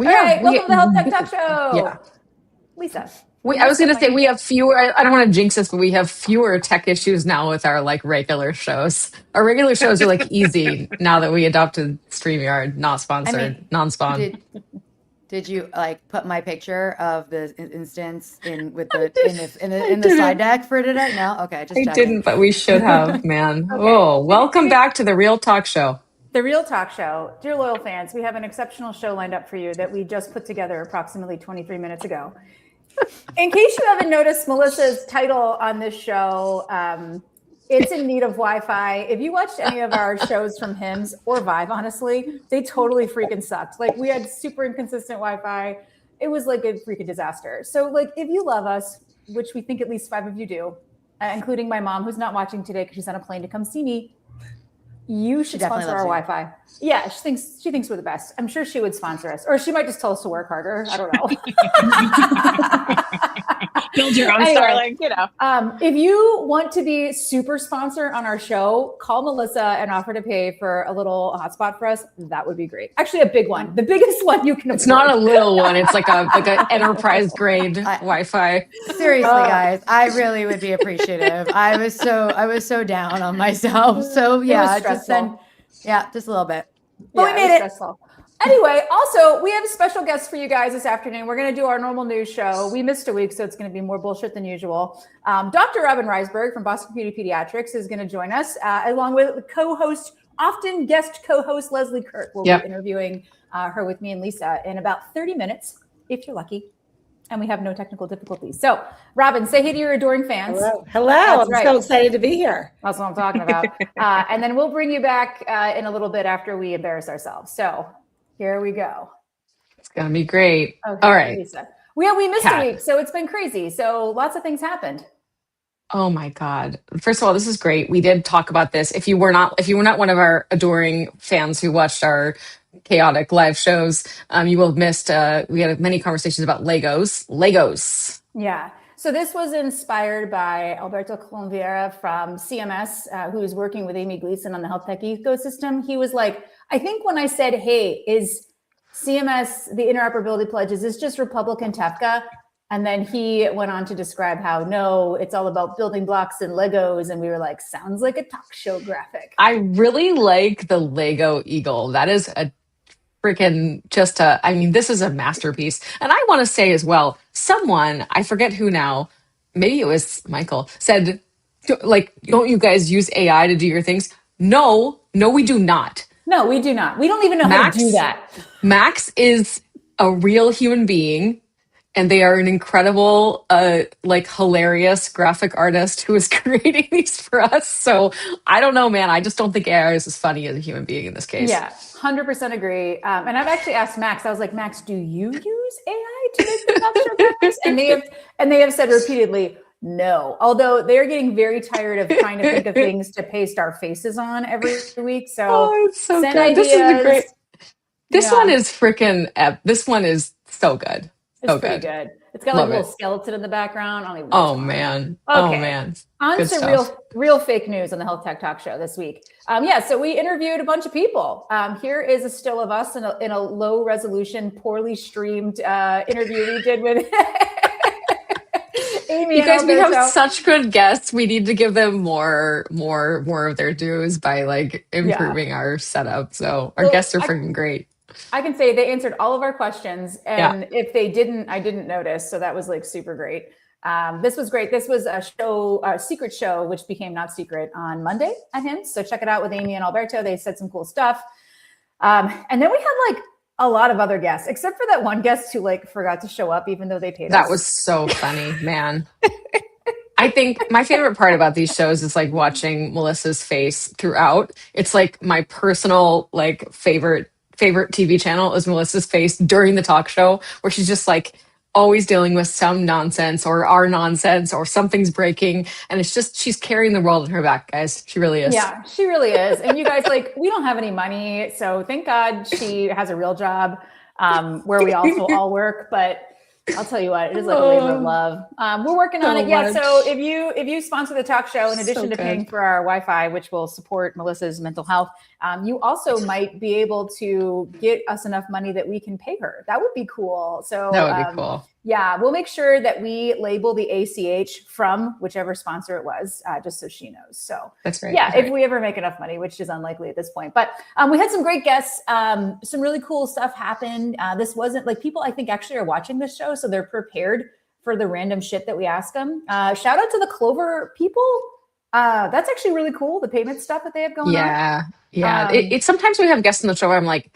Welcome to the Health Tech Talk Show. Yeah. Lisa. I was going to say we have fewer, I don't want to jinx this, but we have fewer tech issues now with our like regular shows. Our regular shows are like easy now that we adopted StreamYard, not sponsored, non-spawn. Did you like put my picture of the instance in the slide deck for today? No? Okay, just checking. I didn't, but we should have, man. Okay. Oh, welcome back to the Real Talk Show. The Real Talk Show. Dear loyal fans, we have an exceptional show lined up for you that we just put together approximately 23 minutes ago. In case you haven't noticed Melissa's title on this show, it's in need of Wi-Fi. If you watched any of our shows from HIMSS or Vive, honestly, they totally freaking sucked. Like, we had super inconsistent Wi-Fi. It was like a freaking disaster. So like, if you love us, which we think at least 5 of you do, including my mom, who's not watching today because she's on a plane to come see me, you should sponsor our Wi-Fi. Yeah, she thinks we're the best. I'm sure she would sponsor us, or she might just tell us to work harder. I don't know. Build your own Starlink, you know. If you want to be super sponsor on our show, call Melissa and offer to pay for a little hotspot for us. That would be great. Actually, a big one, the biggest one you can afford. It's not a little one. It's like a enterprise grade Wi-Fi. Seriously, guys, I really would be appreciative. I was so down on myself. So yeah, just a little bit. But we made it. Stressful. Anyway, also, we have a special guest for you guys this afternoon. We're going to do our normal news show. We missed a week, so it's going to be more bullshit than usual. Dr. Robyn Riseberg from Boston Community Pediatrics is going to join us, along with co-host, often guest co-host Leslie Kirk. We'll be interviewing her with me and Lisa in about 30 minutes, if you're lucky. And we have no technical difficulties. So, Robyn, say hey to your adoring fans. Hello. I'm so excited to be here. That's what I'm talking about. And then we'll bring you back in a little bit after we embarrass ourselves. So, here we go. It's going to be great. Okay, all right. Lisa. We missed a week, so it's been crazy. So lots of things happened. Oh my God. First of all, this is great. We did talk about this. If you were not one of our adoring fans who watched our chaotic live shows, you will have missed, we had many conversations about Legos. Yeah. So this was inspired by Alberto Colombiera from CMS, who is working with Amy Gleason on the health tech ecosystem. He was like, I think when I said, hey, is CMS, the interoperability pledge, is this just Republican TEFCA? And then he went on to describe how, no, it's all about building blocks and Legos. And we were like, sounds like a talk show graphic. I really like the Lego Eagle. That is a freaking this is a masterpiece. And I want to say as well, someone, I forget who now, maybe it was Michael, said, like, don't you guys use AI to do your things? No, we do not. No, we do not. We don't even know how to do that. Max is a real human being, and they are an incredible, hilarious graphic artist who is creating these for us. So I don't know, man. I just don't think AI is as funny as a human being in this case. Yeah, 100% agree. And I've actually asked Max. I was like, Max, do you use AI to make the talk show graphics? And they have said repeatedly, no. Although they're getting very tired of trying to think of things to paste our faces on every week. So, it's so send good. ideas. This is great. This one is freaking. This one is so good. It's pretty good. It's got like a little skeleton in the background. Oh man. Okay. Oh man. On to real fake news on the Health Tech Talk Show this week. So we interviewed a bunch of people. Here is a still of us in a low resolution, poorly streamed interview we did with Amy. You guys, we have such good guests. We need to give them more of their dues by like improving our setup. So our guests are freaking great. I can say they answered all of our questions, and if they didn't, I didn't notice. So that was like super great. This was great. This was a secret show, which became not secret on Monday at HIMSS. So check it out with Amy and Alberto. They said some cool stuff. And then we had like a lot of other guests, except for that one guest who like forgot to show up, even though they paid us. That was so funny, man. I think my favorite part about these shows is like watching Melissa's face throughout. It's like my personal like favorite TV channel is Melissa's face during the talk show, where she's just like always dealing with some nonsense or our nonsense or something's breaking. And it's just, she's carrying the world on her back, guys. She really is. Yeah, she really is. And you guys, like, we don't have any money. So thank God she has a real job where we also all work. But I'll tell you what, it is like a labor of love. We're working on So it. Yeah. much. So if you sponsor the talk show, in addition So to good. paying for our Wi-Fi, which will support Melissa's mental health, you also might be able to get us enough money that we can pay her. That would be cool. So That would be cool. Yeah, we'll make sure that we label the ACH from whichever sponsor it was, just so she knows. So That's right. Yeah, That's if right. we ever make enough money, which is unlikely at this point. But we had some great guests. Some really cool stuff happened. This wasn't like people, I think, actually are watching this show, so they're prepared for the random shit that we ask them. Shout out to the Clover people. That's actually really cool. The payment stuff that they have going on. Yeah. It's sometimes we have guests on the show where I'm like,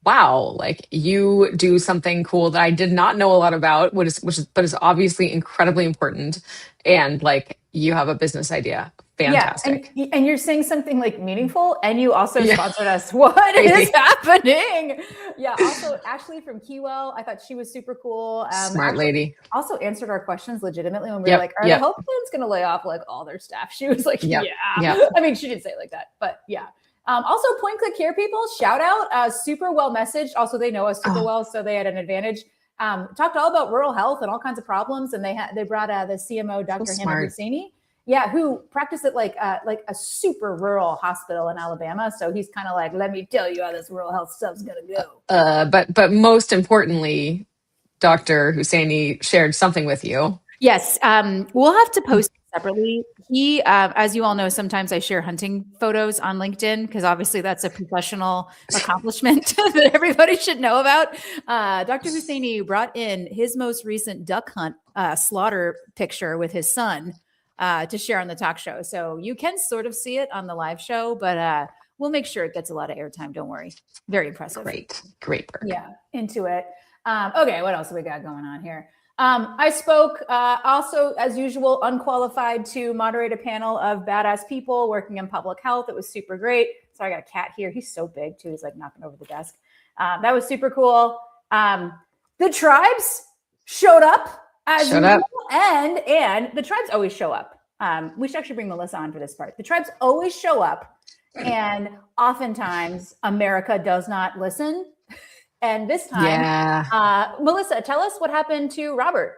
wow, like you do something cool that I did not know a lot about, but is obviously incredibly important. And like you have a business idea. Fantastic. Yeah, and you're saying something like meaningful, and you also sponsored us. What Crazy. is happening? Yeah. Also, Ashley from Keywell, I thought she was super cool. Smart lady. Also answered our questions legitimately when we were like, "Are the health plans going to lay off like all their staff?" She was like, "Yeah." I mean, she didn't say it like that, but yeah. Also, point click here, people. Shout out, super well messaged. Also, they know us super well, so they had an advantage. Talked all about rural health and all kinds of problems, and they brought the CMO, Dr. Hannah Husseini. Yeah, who practiced at like a super rural hospital in Alabama. So he's kind of like, let me tell you how this rural health stuff's gonna go. But most importantly, Dr. Husseini shared something with you. Yes, we'll have to post it separately. He, as you all know, sometimes I share hunting photos on LinkedIn because obviously that's a professional accomplishment that everybody should know about. Dr. Husseini brought in his most recent duck hunt slaughter picture with his son. To share on the talk show. So you can sort of see it on the live show, but we'll make sure it gets a lot of airtime. Don't worry. Very impressive. Great work. Yeah, into it. Okay, what else have we got going on here? I spoke also, as usual, unqualified to moderate a panel of badass people working in public health. It was super great. So I got a cat here. He's so big too. He's like knocking over the desk. That was super cool. The tribes showed up. And the tribes always show up. We should actually bring Melissa on for this part. The tribes always show up, and oftentimes America does not listen. And this time, Melissa, tell us what happened to Robert.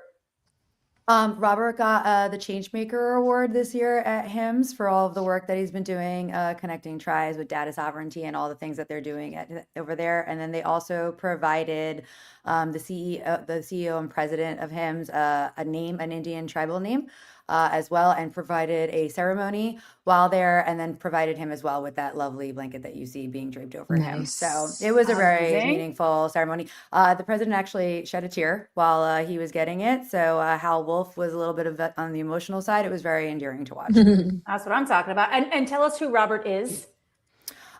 Robert got the Changemaker Award this year at HIMSS for all of the work that he's been doing, connecting tribes with data sovereignty and all the things that they're doing over there. And then they also provided the CEO and president of HIMSS an Indian tribal name as well, and provided a ceremony while there, and then provided him as well with that lovely blanket that you see being draped over him. So it was a very meaningful ceremony. The president actually shed a tear while he was getting it. So Hal Wolf was a little bit of on the emotional side. It was very endearing to watch. That's what I'm talking about. And tell us who Robert is.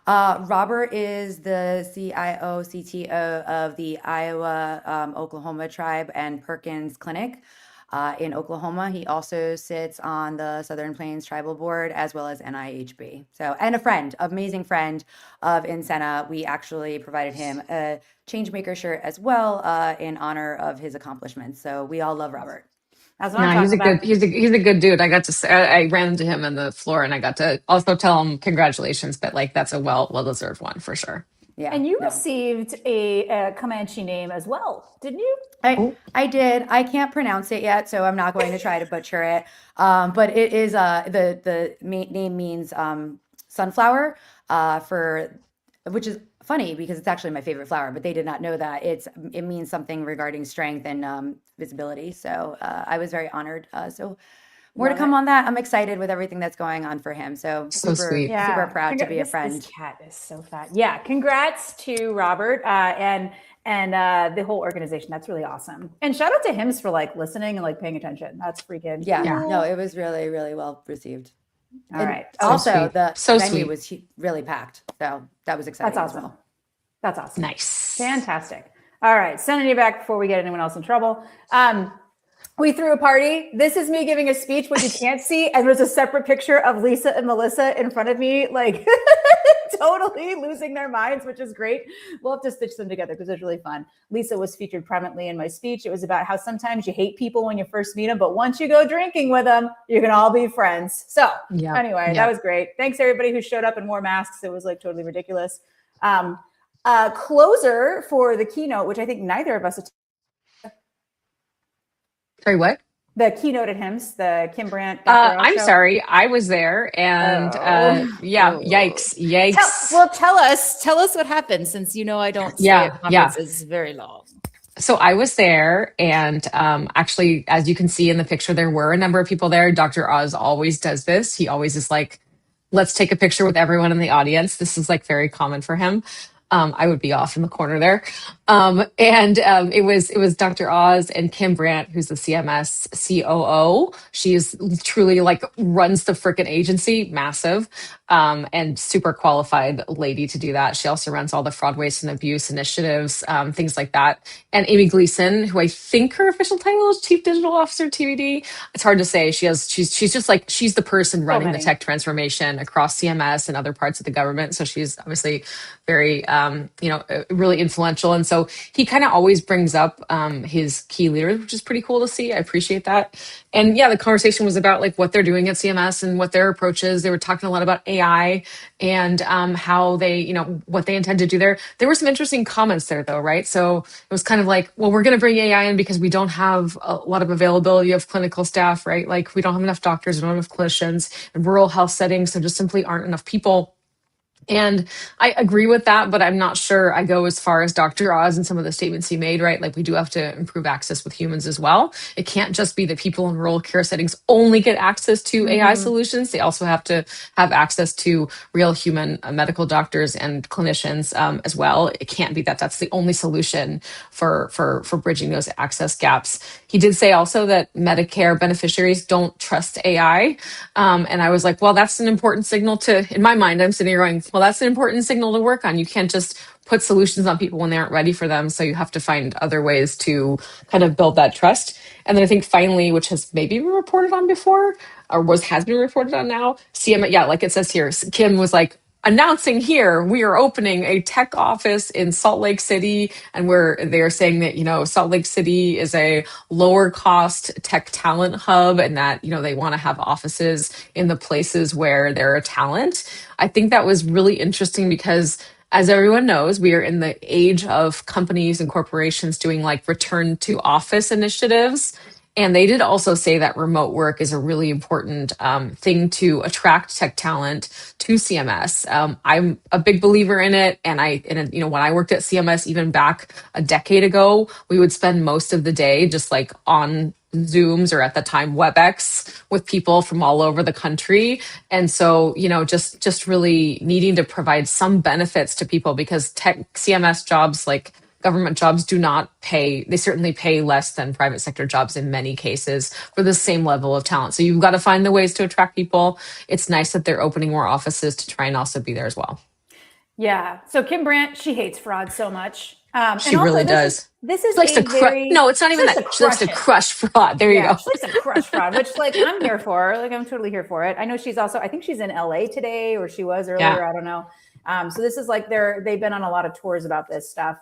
Robert is the CIO, CTO of the Iowa, Oklahoma Tribe and Perkins Clinic. In Oklahoma. He also sits on the Southern Plains Tribal Board as well as NIHB. So, and a friend, amazing friend of Insena. We actually provided him a Changemaker shirt as well in honor of his accomplishments. So we all love Robert. That's what I'm talking about. He's a good dude. I got to say, I ran into him on the floor and I got to also tell him congratulations, but like that's a well-deserved one for sure. Yeah, and you received a Comanche name as well, didn't you? I did. I can't pronounce it yet, so I'm not going to try to butcher it. But it is the name means sunflower which is funny because it's actually my favorite flower. But they did not know that it means something regarding strength and visibility. So I was very honored. So. More to come on that. I'm excited with everything that's going on for him. So sweet. Super proud to be a friend. This cat is so fat. Yeah. Congrats to Robert and the whole organization. That's really awesome. And shout out to HIMSS for like listening and like paying attention. That's freaking cool. No, it was really, really well received. All right. Also, the venue sweet. was really packed. So that was exciting. That's awesome. As well. That's awesome. Nice. Fantastic. All right. Sending you back before we get anyone else in trouble. We threw a party. This is me giving a speech, what you can't see. And there's a separate picture of Lisa and Melissa in front of me, like totally losing their minds, which is great. We'll have to stitch them together because it was really fun. Lisa was featured prominently in my speech. It was about how sometimes you hate people when you first meet them, but once you go drinking with them, you can all be friends. So anyway, that was great. Thanks everybody who showed up and wore masks. It was like totally ridiculous. Closer for the keynote, which I think neither of us Sorry, what? The keynote at HIMSS, the Kim Brandt, Dr. Oz I'm show. sorry, I was there, and yeah, yikes. Tell us what happened, since I don't stay at Yeah. conferences very long. So I was there, and actually, as you can see in the picture, there were a number of people there. Dr. Oz always does this. He always is like, let's take a picture with everyone in the audience. This is like very common for him. I would be off in the corner there. It was Dr. Oz and Kim Brandt, who's the CMS COO. She is truly like runs the frickin' agency, massive, and super qualified lady to do that. She also runs all the fraud, waste, and abuse initiatives, things like that. And Amy Gleason, who I think her official title is Chief Digital Officer, TBD. It's hard to say. She's just like, she's the person running the tech transformation across CMS and other parts of the government. So she's obviously very, really influential. And so he kind of always brings up his key leaders, which is pretty cool to see. I appreciate that. And yeah, the conversation was about like what they're doing at CMS and what their approach is. They were talking a lot about AI and how they, what they intend to do there. There were some interesting comments there though, right? So it was kind of like, well, we're going to bring AI in because we don't have a lot of availability of clinical staff, right? Like we don't have enough doctors, we don't have enough clinicians in rural health settings. So just simply aren't enough people. And I agree with that, but I'm not sure I go as far as Dr. Oz and some of the statements he made, right? Like we do have to improve access with humans as well. It can't just be that people in rural care settings only get access to AI solutions. They also have to have access to real human medical doctors and clinicians as well. It can't be that that's the only solution for bridging those access gaps. He did say also that Medicare beneficiaries don't trust AI. And I was like, well, that's an important signal in my mind, I'm sitting here going, well, that's an important signal to work on. You can't just put solutions on people when they aren't ready for them. So you have to find other ways to kind of build that trust. And then I think finally, which has maybe been reported on before or has been reported on now, CMS, yeah, like it says here, Kim was like, announcing here, we are opening a tech office in Salt Lake City, and they're saying that, Salt Lake City is a lower cost tech talent hub, and that, they want to have offices in the places where there are talent. I think that was really interesting because, as everyone knows, we are in the age of companies and corporations doing like return to office initiatives. And they did also say that remote work is a really important thing to attract tech talent to CMS. I'm a big believer in it. And when I worked at CMS, even back a decade ago, we would spend most of the day just like on Zooms or at the time WebEx with people from all over the country. And so, just really needing to provide some benefits to people because tech CMS jobs like government jobs do not pay. They certainly pay less than private sector jobs in many cases for the same level of talent. So you've got to find the ways to attract people. It's nice that they're opening more offices to try and also be there as well. Yeah. So Kim Brandt, she hates fraud so much. She really does. This is she likes to no, it's not even that. She likes to crush fraud. There you go. She likes to crush fraud, which like I'm here for. Like I'm totally here for it. I know she's also, I think she's in LA today, or she was earlier. Yeah. I don't know. So this is like they've been on a lot of tours about this stuff.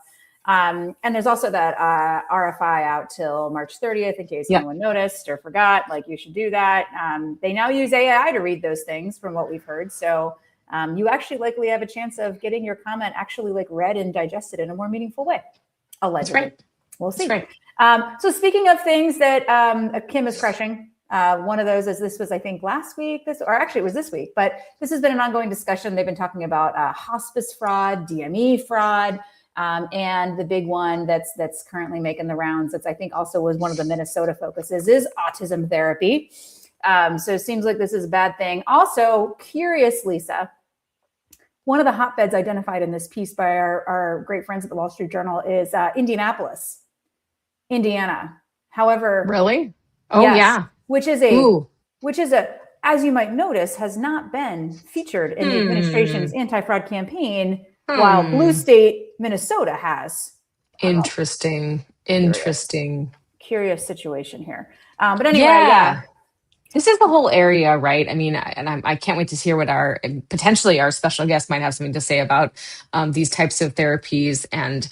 And there's also that RFI out till March 30th, in case anyone noticed or forgot. Like you should do that. They now use AI to read those things, from what we've heard. So you actually likely have a chance of getting your comment actually like read and digested in a more meaningful way. Allegedly. That's right. We'll see. That's right. So speaking of things that Kim is crushing, one of those is this was, I think, last week, it was this week, but this has been an ongoing discussion. They've been talking about hospice fraud, DME fraud. And the big one that's currently making the rounds, that's I think also was one of the Minnesota focuses, is autism therapy. So it seems like this is a bad thing. Also, curious, Lisa, one of the hotbeds identified in this piece by our great friends at the Wall Street Journal is Indianapolis, Indiana. However, really? Oh yes, yeah. Which is a, as you might notice, has not been featured in the administration's anti-fraud campaign. While blue state Minnesota has. Interesting. Curious situation here. But anyway, yeah. This is the whole area, right? I mean, I can't wait to hear what potentially our special guest might have something to say about these types of therapies and,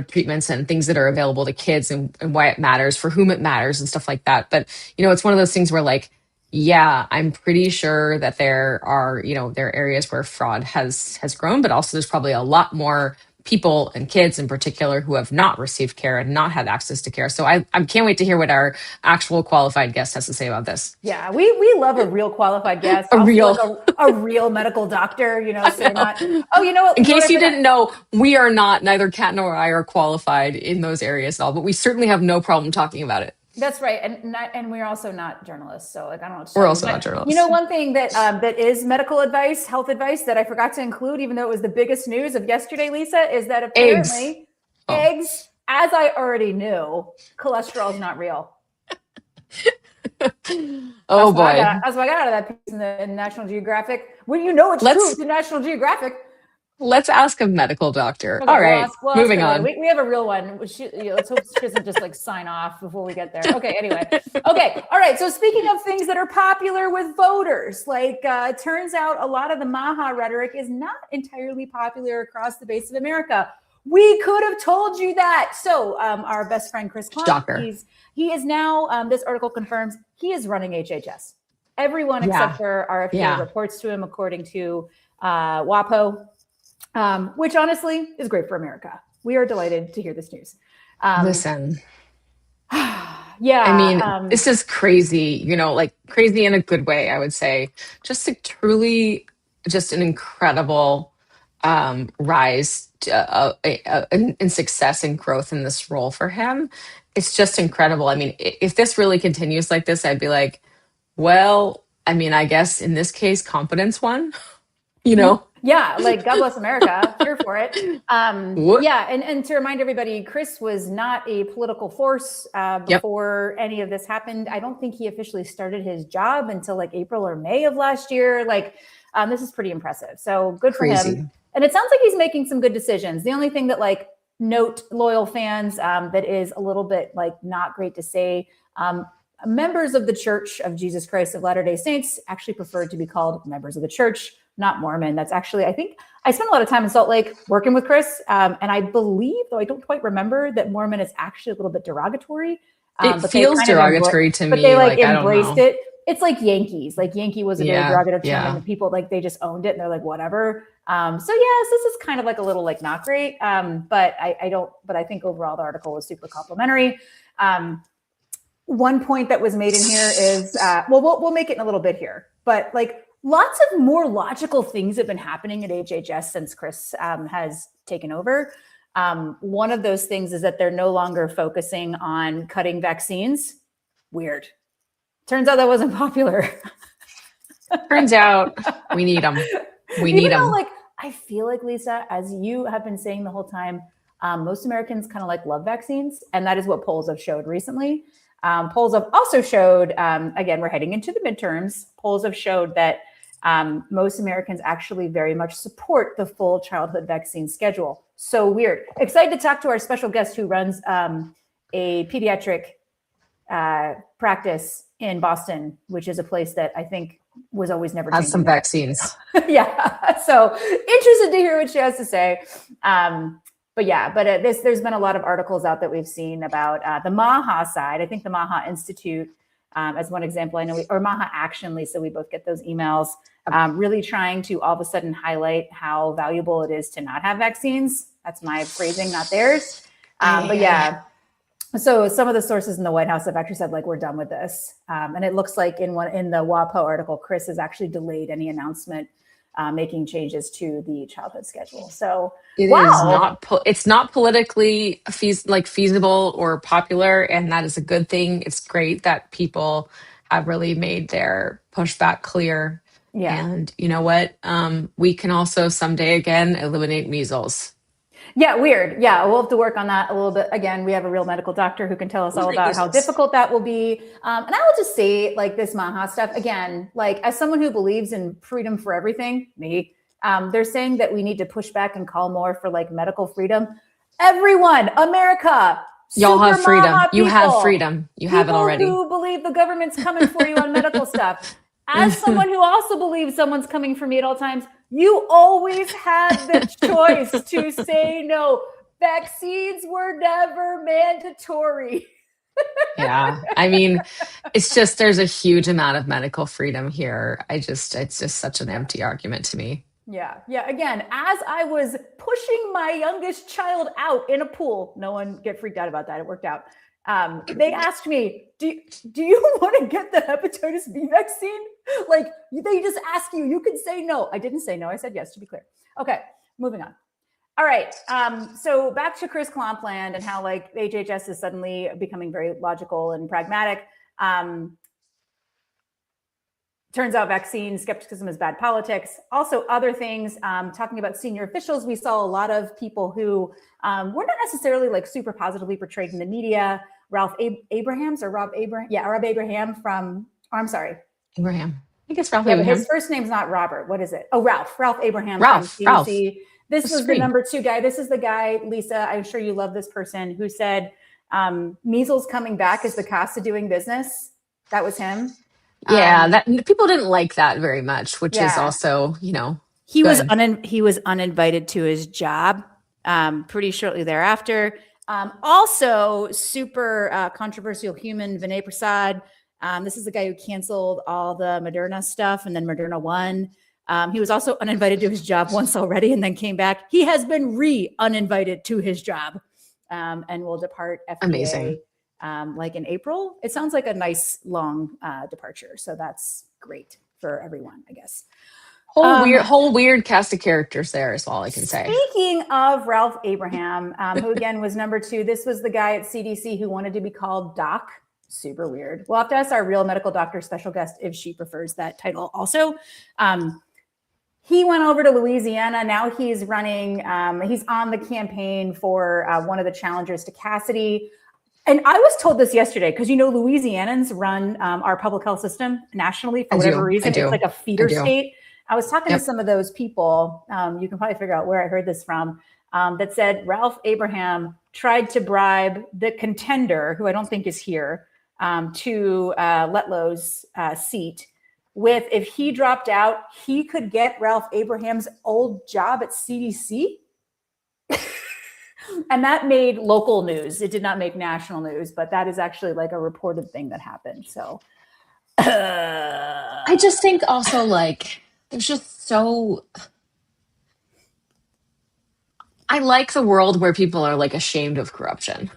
treatments and things that are available to kids and why it matters, for whom it matters and stuff like that. But, it's one of those things where like, yeah, I'm pretty sure that there are areas where fraud has grown, but also there's probably a lot more people and kids in particular who have not received care and not had access to care. So I can't wait to hear what our actual qualified guest has to say about this. Yeah, we love a real qualified guest. A Also, real- like a real medical doctor, so not, oh, you know what? In case you didn't know, we are not, neither Kat nor I are qualified in those areas at all, but we certainly have no problem talking about it. That's right, and we're also not journalists, so like I don't know what to We're tell also you. not journalists. You know, one thing that that is medical advice, health advice that I forgot to include, even though it was the biggest news of yesterday, Lisa, is that apparently eggs, as I already knew, cholesterol is not real. Oh boy! That's what I got out of that piece in National Geographic. Well, you know it's true. It's in National Geographic. Let's ask a medical doctor. Okay, all right, we'll moving on. We have a real one. Let's hope she doesn't just like sign off before we get there. Okay, anyway. Okay, all right. So speaking of things that are popular with voters, like it turns out a lot of the MAHA rhetoric is not entirely popular across the base of America. We could have told you that. So our best friend, Chris Clark, he is now, this article confirms, he is running HHS. Everyone except for RFK reports to him according to WAPO. Which honestly is great for America. We are delighted to hear this news. Listen. Yeah. I mean, this is crazy, like crazy in a good way, I would say. Just just an incredible rise in success and growth in this role for him. It's just incredible. I mean, if this really continues like this, I'd be like, well, I mean, I guess in this case, competence won, Yeah, like God bless America, here for it. Yeah, and to remind everybody, Chris was not a political force before any of this happened. I don't think he officially started his job until like April or May of last year. Like, this is pretty impressive. So good for him. And it sounds like he's making some good decisions. The only thing that like note loyal fans that is a little bit like not great to say, members of the Church of Jesus Christ of Latter-day Saints actually preferred to be called members of the church, not Mormon. That's actually, I think I spent a lot of time in Salt Lake working with Chris. And I believe, though I don't quite remember, that Mormon is actually a little bit derogatory. It feels derogatory to me. But they like embraced it. It's like Yankees. Like Yankee was a very derogatory term, and the people like they just owned it and they're like whatever. So yes, this is kind of like a little like not great. But I think overall the article was super complimentary. One point that was made in here is we'll make it in a little bit here, but like lots of more logical things have been happening at HHS since Chris has taken over. One of those things is that they're no longer focusing on cutting vaccines. Weird. Turns out that wasn't popular. Turns out we need them. We need them. Like, I feel like, Lisa, as you have been saying the whole time, most Americans kind of like love vaccines. And that is what polls have showed recently. Polls have also showed, again, we're heading into the midterms. Polls have showed that most Americans actually very much support the full childhood vaccine schedule. So weird. Excited to talk to our special guest who runs a pediatric practice in Boston, which is a place that I think was always never has some vaccines. Yeah. So interested to hear what she has to say. There's been a lot of articles out that we've seen about the MAHA side. I think the MAHA Institute, as one example, I know, or MAHA Action, Lisa, we both get those emails, really trying to all of a sudden highlight how valuable it is to not have vaccines. That's my phrasing, not theirs. So some of the sources in the White House have actually said, like, we're done with this. And it looks like in the WAPO article, Chris has actually delayed any announcement making changes to the childhood schedule. So it's not politically feasible or popular, and that is a good thing. It's great that people have really made their pushback clear. Yeah. And you know what? We can also someday again eliminate measles. Yeah, weird. Yeah, we'll have to work on that a little bit. Again, we have a real medical doctor who can tell us all about how difficult that will be. And I will just say, like, this MAHA stuff, again, like, as someone who believes in freedom for everything, they're saying that we need to push back and call more for, like, medical freedom. Everyone, America, y'all have freedom. You have freedom. You have it already. People who believe the government's coming for you on medical stuff. As someone who also believes someone's coming for me at all times, you always had the choice to say no. Vaccines were never mandatory. Yeah. I mean, it's just, there's a huge amount of medical freedom here. It's just such an empty argument to me. Yeah. Yeah. Again, as I was pushing my youngest child out in a pool, no one get freaked out about that. It worked out. They asked me, do you want to get the hepatitis B vaccine? Like, they just ask you, you can say no. I didn't say no. I said yes, to be clear. Okay, moving on. All right. So back to Chris Klompland and how like HHS is suddenly becoming very logical and pragmatic. Turns out vaccine skepticism is bad politics. Also, other things, talking about senior officials, we saw a lot of people who were not necessarily like super positively portrayed in the media. Rob Abraham from, I'm sorry. Abraham. I guess Ralph Abraham. His first name's not Robert. What is it? Oh, Ralph Abraham Ralph, from CDC. This was the great. number 2 guy. This is the guy, Lisa, I'm sure you love this person, who said measles coming back is the cost of doing business. That was him. Yeah, that people didn't like that very much, which is also, He good. was uninvited to his job pretty shortly thereafter. Also, super controversial human, Vinay Prasad. This is the guy who canceled all the Moderna stuff and then Moderna won. He was also uninvited to his job once already and then came back. He has been uninvited to his job and will depart FDA. Amazing. Like in April. It sounds like a nice long departure. So that's great for everyone, I guess. Whole weird cast of characters there is all I can say. Speaking of Ralph Abraham, who again was number 2, this was the guy at CDC who wanted to be called Doc. Super weird. We'll have to ask our real medical doctor special guest if she prefers that title also. He went over to Louisiana. Now he's running, he's on the campaign for one of the challengers to Cassidy. And I was told this yesterday because, Louisianans run our public health system nationally for whatever reason. It's like a feeder state. I was talking to some of those people. You can probably figure out where I heard this from, that said Ralph Abraham tried to bribe the contender, who I don't think is here, to Letlow's seat with, if he dropped out, he could get Ralph Abraham's old job at CDC. And that made local news. It did not make national news, but that is actually like a reported thing that happened. So I just think also like there's just so, I like the world where people are like ashamed of corruption.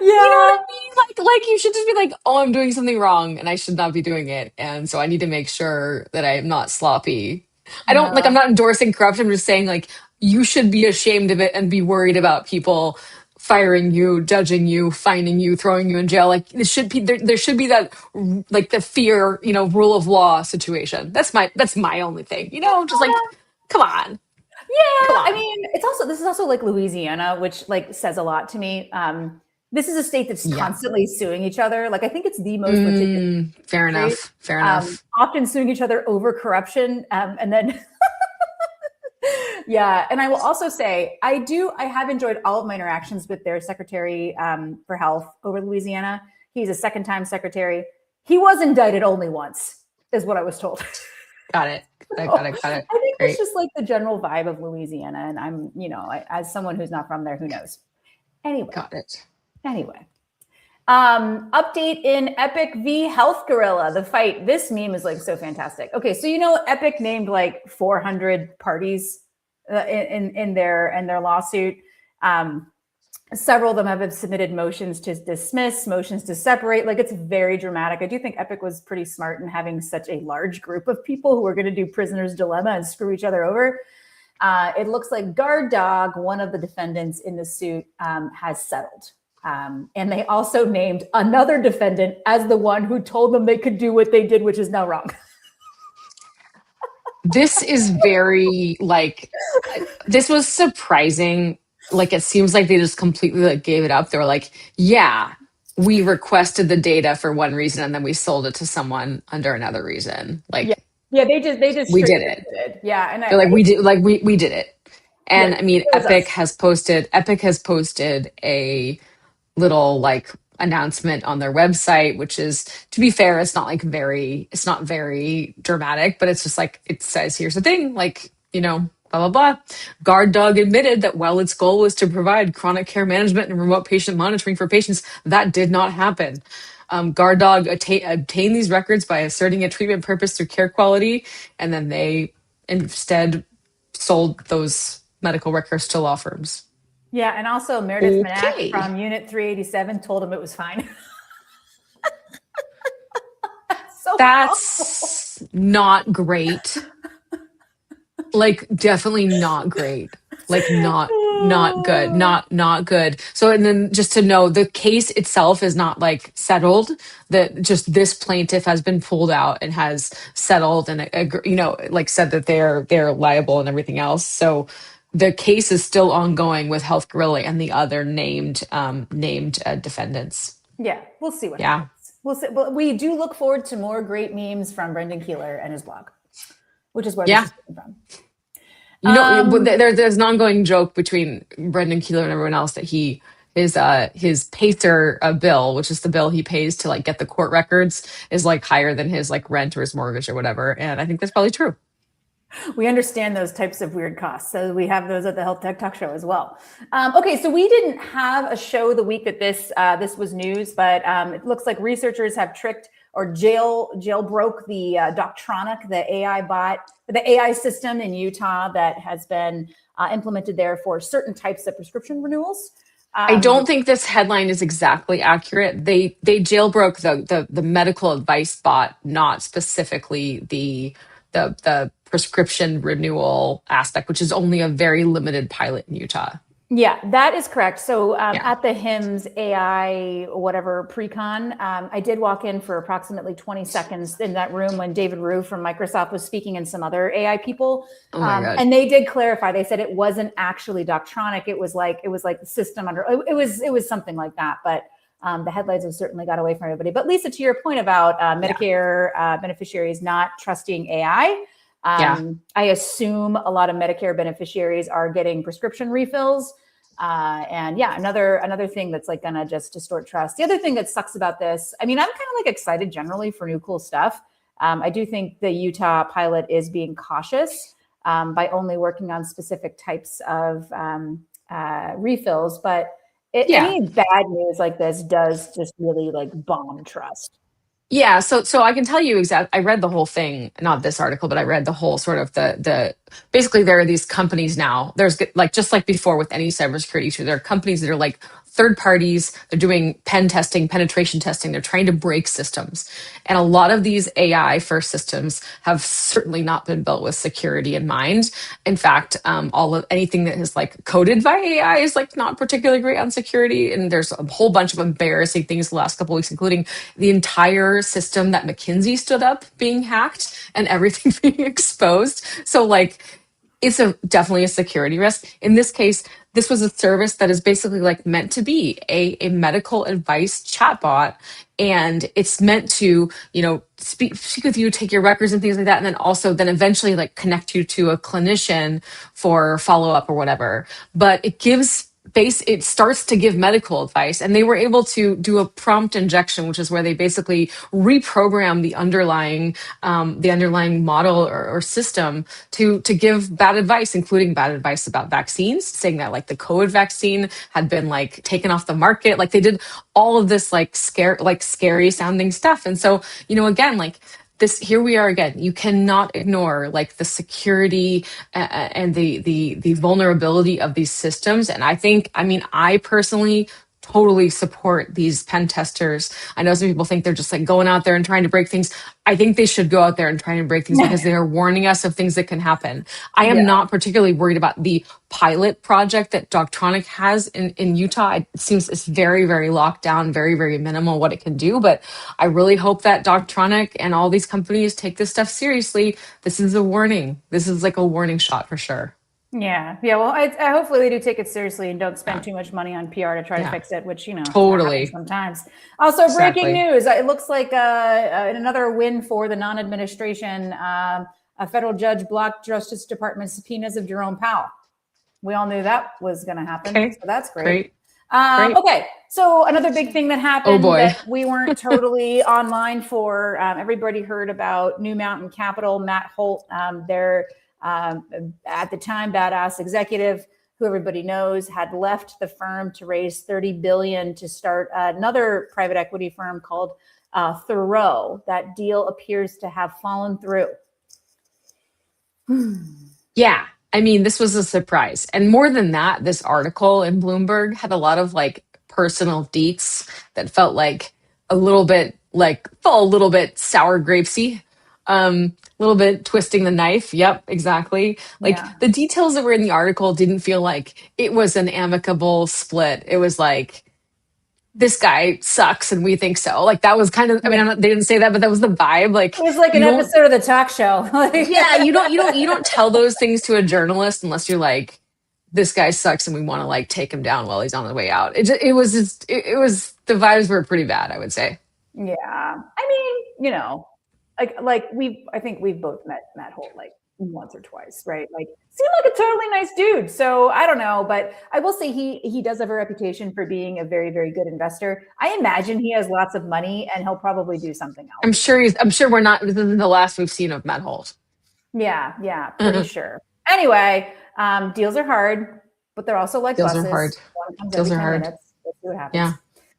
You know what I mean? Like you should just be like, oh, I'm doing something wrong and I should not be doing it. And so I need to make sure that I'm not sloppy. I'm not endorsing corruption. I'm just saying like, you should be ashamed of it and be worried about people firing you, judging you, fining you, throwing you in jail. Like there should be that like the fear, rule of law situation. That's my only thing, just like, come on. Yeah. I mean, this is also like Louisiana, which like says a lot to me. This is a state that's constantly suing each other. Like, I think it's the most litigious. Fair enough. Often suing each other over corruption. And then, yeah. And I will also say, I have enjoyed all of my interactions with their secretary for health over Louisiana. He's a second-time secretary. He was indicted only once, is what I was told. Got it. I think it's just like the general vibe of Louisiana. And I'm, as someone who's not from there, who knows? Anyway. Got it. Anyway, update in Epic v Health Gorilla, the fight. This meme is like so fantastic. Okay, so Epic named like 400 parties in their lawsuit. Several of them have submitted motions to dismiss, motions to separate. Like, it's very dramatic. I do think Epic was pretty smart in having such a large group of people who are going to do prisoner's dilemma and screw each other over. It looks like Guard Dog, one of the defendants in the suit, has settled. And they also named another defendant as the one who told them they could do what they did, which is now wrong. This is very this was surprising. Like, it seems like they just completely gave it up. They were like, yeah, we requested the data for one reason and then we sold it to someone under another reason. Like, yeah, they just we did it. Yeah, and they're like, we did it. And I mean, Epic us. has posted a little announcement on their website, which is, to be fair, it's not very dramatic, but it's just like, it says, here's the thing, blah, blah, blah. Guard Dog admitted that while its goal was to provide chronic care management and remote patient monitoring for patients, that did not happen. Guard Dog obtained these records by asserting a treatment purpose through care quality, and then they instead sold those medical records to law firms. Yeah, and also Meredith Okay. Manack from Unit 387 told him it was fine. So That's not great. Like, definitely not great. Like, not good. Not good. So, and then just to know, the case itself is not like settled. That just this plaintiff has been pulled out and has settled and like said that they're liable and everything else. So the case is still ongoing with Health Gorilla and the other named defendants. Yeah, we'll see what Yeah. happens. We'll see. But we do look forward to more great memes from Brendan Keeler and his blog, which is where this is coming from. You know, there's an ongoing joke between Brendan Keeler and everyone else that his pacer bill, which is the bill he pays to like get the court records, is like higher than his like rent or his mortgage or whatever. And I think that's probably true. We understand those types of weird costs. So we have those at the Health Tech Talk Show as well. Okay, so we didn't have a show the week that this was news, but it looks like researchers have tricked or jailbroke the Doctronic, the AI bot, the AI system in Utah that has been implemented there for certain types of prescription renewals. I don't think this headline is exactly accurate. They jailbroke the medical advice bot, not specifically the prescription renewal aspect, which is only a very limited pilot in Utah. Yeah, that is correct. So at the HIMSS AI, whatever pre-con, I did walk in for approximately 20 seconds in that room when David Rue from Microsoft was speaking and some other AI people. Oh my God. And they did clarify. They said it wasn't actually Doctronic. It was like the system under, it was something like that. But the headlines have certainly got away from everybody. But Lisa, to your point about Medicare beneficiaries not trusting AI, I assume a lot of Medicare beneficiaries are getting prescription refills. Another thing that's like gonna just distort trust. The other thing that sucks about this, I mean, I'm kind of like excited generally for new cool stuff. I do think the Utah pilot is being cautious by only working on specific types of refills, but any bad news like this does just really like bomb trust. Yeah, so I can tell you exactly. I read the whole thing, not this article, but I read the whole sort of the basically there are these companies now. There's like just like before with any cybersecurity issue, there are companies that are like third parties. They're doing pen testing, penetration testing. They're trying to break systems, and a lot of these AI first systems have certainly not been built with security in mind. In fact, anything that is like coded by AI is like not particularly great on security. And there's a whole bunch of embarrassing things the last couple of weeks, including the entire system that McKinsey stood up being hacked and everything being exposed. So like, it's definitely a security risk. In this case, this was a service that is basically like meant to be a medical advice chatbot. And it's meant to, speak with you, take your records and things like that. And then eventually like connect you to a clinician for follow-up or whatever. But it starts to give medical advice, and they were able to do a prompt injection, which is where they basically reprogram the underlying model or system to give bad advice, including bad advice about vaccines, saying that like the COVID vaccine had been like taken off the market. Like they did all of this like scary sounding stuff. And so, again, like here we are again. You cannot ignore like the security and the vulnerability of these systems. And I personally totally support these pen testers. I know some people think they're just like going out there and trying to break things. I think they should go out there and try and break things because they are warning us of things that can happen. I am not particularly worried about the pilot project that Doctronic has in Utah. It seems it's very, very locked down, very, very minimal what it can do. But I really hope that Doctronic and all these companies take this stuff seriously. This is a warning. This is like a warning shot for sure. Yeah. Well, I hopefully they do take it seriously and don't spend too much money on PR to try to fix it, which totally sometimes. Also, breaking news: it looks like another win for the non-administration. A federal judge blocked Justice Department subpoenas of Jerome Powell. We all knew that was going to happen, so that's great. Okay, so another big thing that happened that we weren't totally online for. Everybody heard about New Mountain Capital, Matt Holt, their at the time badass executive who everybody knows, had left the firm to raise $30 billion to start another private equity firm called Thoreau. That deal appears to have fallen through. Yeah. I mean, this was a surprise. And more than that, this article in Bloomberg had a lot of like personal deets that felt like a little bit sour grapesy, a little bit twisting the knife. Yep, exactly. Like the details that were in the article didn't feel like it was an amicable split. It was like, this guy sucks and we think so. Like that was kind of, I mean, they didn't say that, but that was the vibe. Like it was like an episode of the talk show. Yeah, you don't tell those things to a journalist unless you're like, this guy sucks and we want to like take him down while he's on the way out. It was the vibes were pretty bad, I would say. Yeah. I mean, you know, I think we've both met Matt Holt like once or twice, right? Like seemed like a totally nice dude. So I don't know, but I will say he does have a reputation for being a very, very good investor. I imagine he has lots of money and he'll probably do something else. I'm sure this isn't the last we've seen of Matt Holt. Yeah, pretty sure. Anyway, deals are hard, but they're also like Deals buses. are hard. One comes Deals every are 10 hard. minutes. Let's see what happens.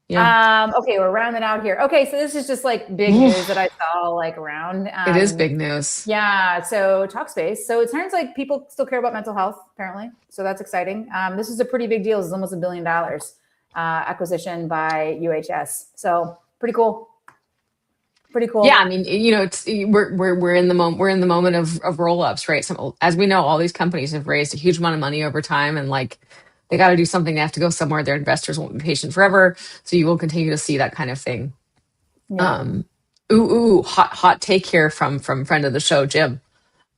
Yeah. Okay, we're rounding out here. Okay, so this is just like big news that I saw like around. It is big news. Yeah, so Talkspace. So it turns like people still care about mental health, apparently. So that's exciting. This is a pretty big deal. It's almost $1 billion acquisition by UHS. So pretty cool. Pretty cool. Yeah, I mean, you know, we're in the moment of roll-ups, right? So as we know, all these companies have raised a huge amount of money over time, and like they got to do something. They have to go somewhere. Their investors won't be patient forever, so you will continue to see that kind of thing. Yeah. Hot take here from friend of the show, Jim.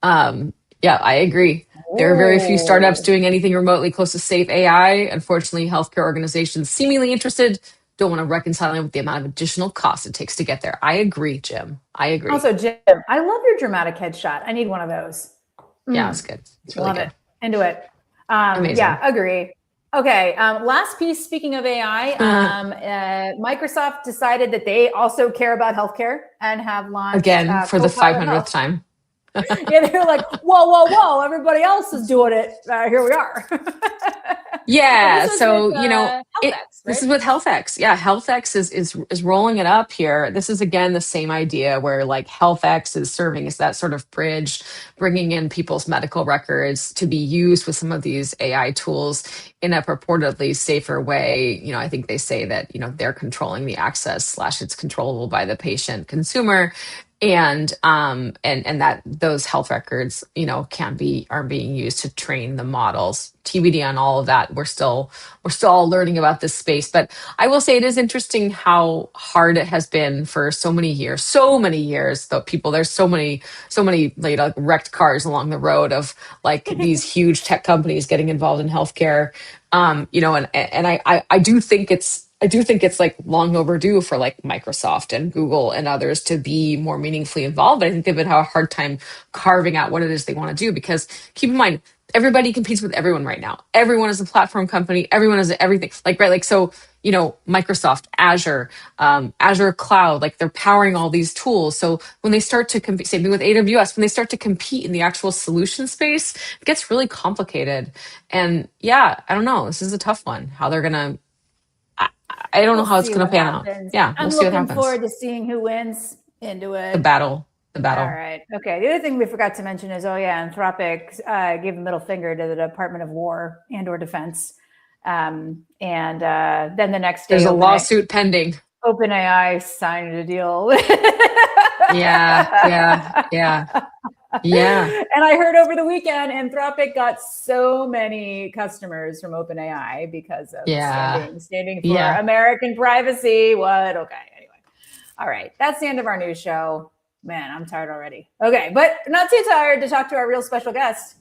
Yeah, I agree. There are very few startups doing anything remotely close to safe AI. Unfortunately, healthcare organizations seemingly interested don't want to reconcile it with the amount of additional cost it takes to get there. I agree, Jim. I agree. Also, Jim, I love your dramatic headshot. I need one of those. Yeah, it's good. It's really love good. it. Into it. Amazing. Yeah, agree. Okay. Last piece, speaking of AI, Microsoft decided that they also care about healthcare and have launched again for the Copilot 500th Health. time. Yeah, they're like, whoa, everybody else is doing it. Here we are. Yeah, so with, you know, HealthX, this is right? with HealthX. Yeah, HealthX is rolling it up here. This is again the same idea where like HealthX is serving as that sort of bridge, bringing in people's medical records to be used with some of these AI tools in a purportedly safer way. You know, I think they say that, you know, they're controlling the access / it's controllable by the patient consumer. And that those health records, you know, are being used to train the models. TBD on all of that. We're still all learning about this space, but I will say it is interesting how hard it has been for so many years. Though there's so many like wrecked cars along the road of like these huge tech companies getting involved in healthcare. You know, and I do think it's like long overdue for like Microsoft and Google and others to be more meaningfully involved. But I think they've been having a hard time carving out what it is they want to do, because keep in mind, everybody competes with everyone right now. Everyone is a platform company. Everyone is everything. Like, right. Like, so, you know, Microsoft, Azure, Azure Cloud, like they're powering all these tools. So when they start to compete, same thing with AWS, when they start to compete in the actual solution space, it gets really complicated. And yeah, I don't know. This is a tough one. How they're going to, I don't know how it's going to pan out. Yeah, I'm we'll see what looking happens. forward to seeing who wins. Into it. The battle. All right. Okay. The other thing we forgot to mention is, Anthropic gave a middle finger to the Department of War and/or Defense, and then the next day, there's a lawsuit pending. OpenAI signed a deal. Yeah. And I heard over the weekend, Anthropic got so many customers from OpenAI because of standing for American privacy. What? Okay. Anyway. All right. That's the end of our news show. Man, I'm tired already. Okay. But not too tired to talk to our real special guest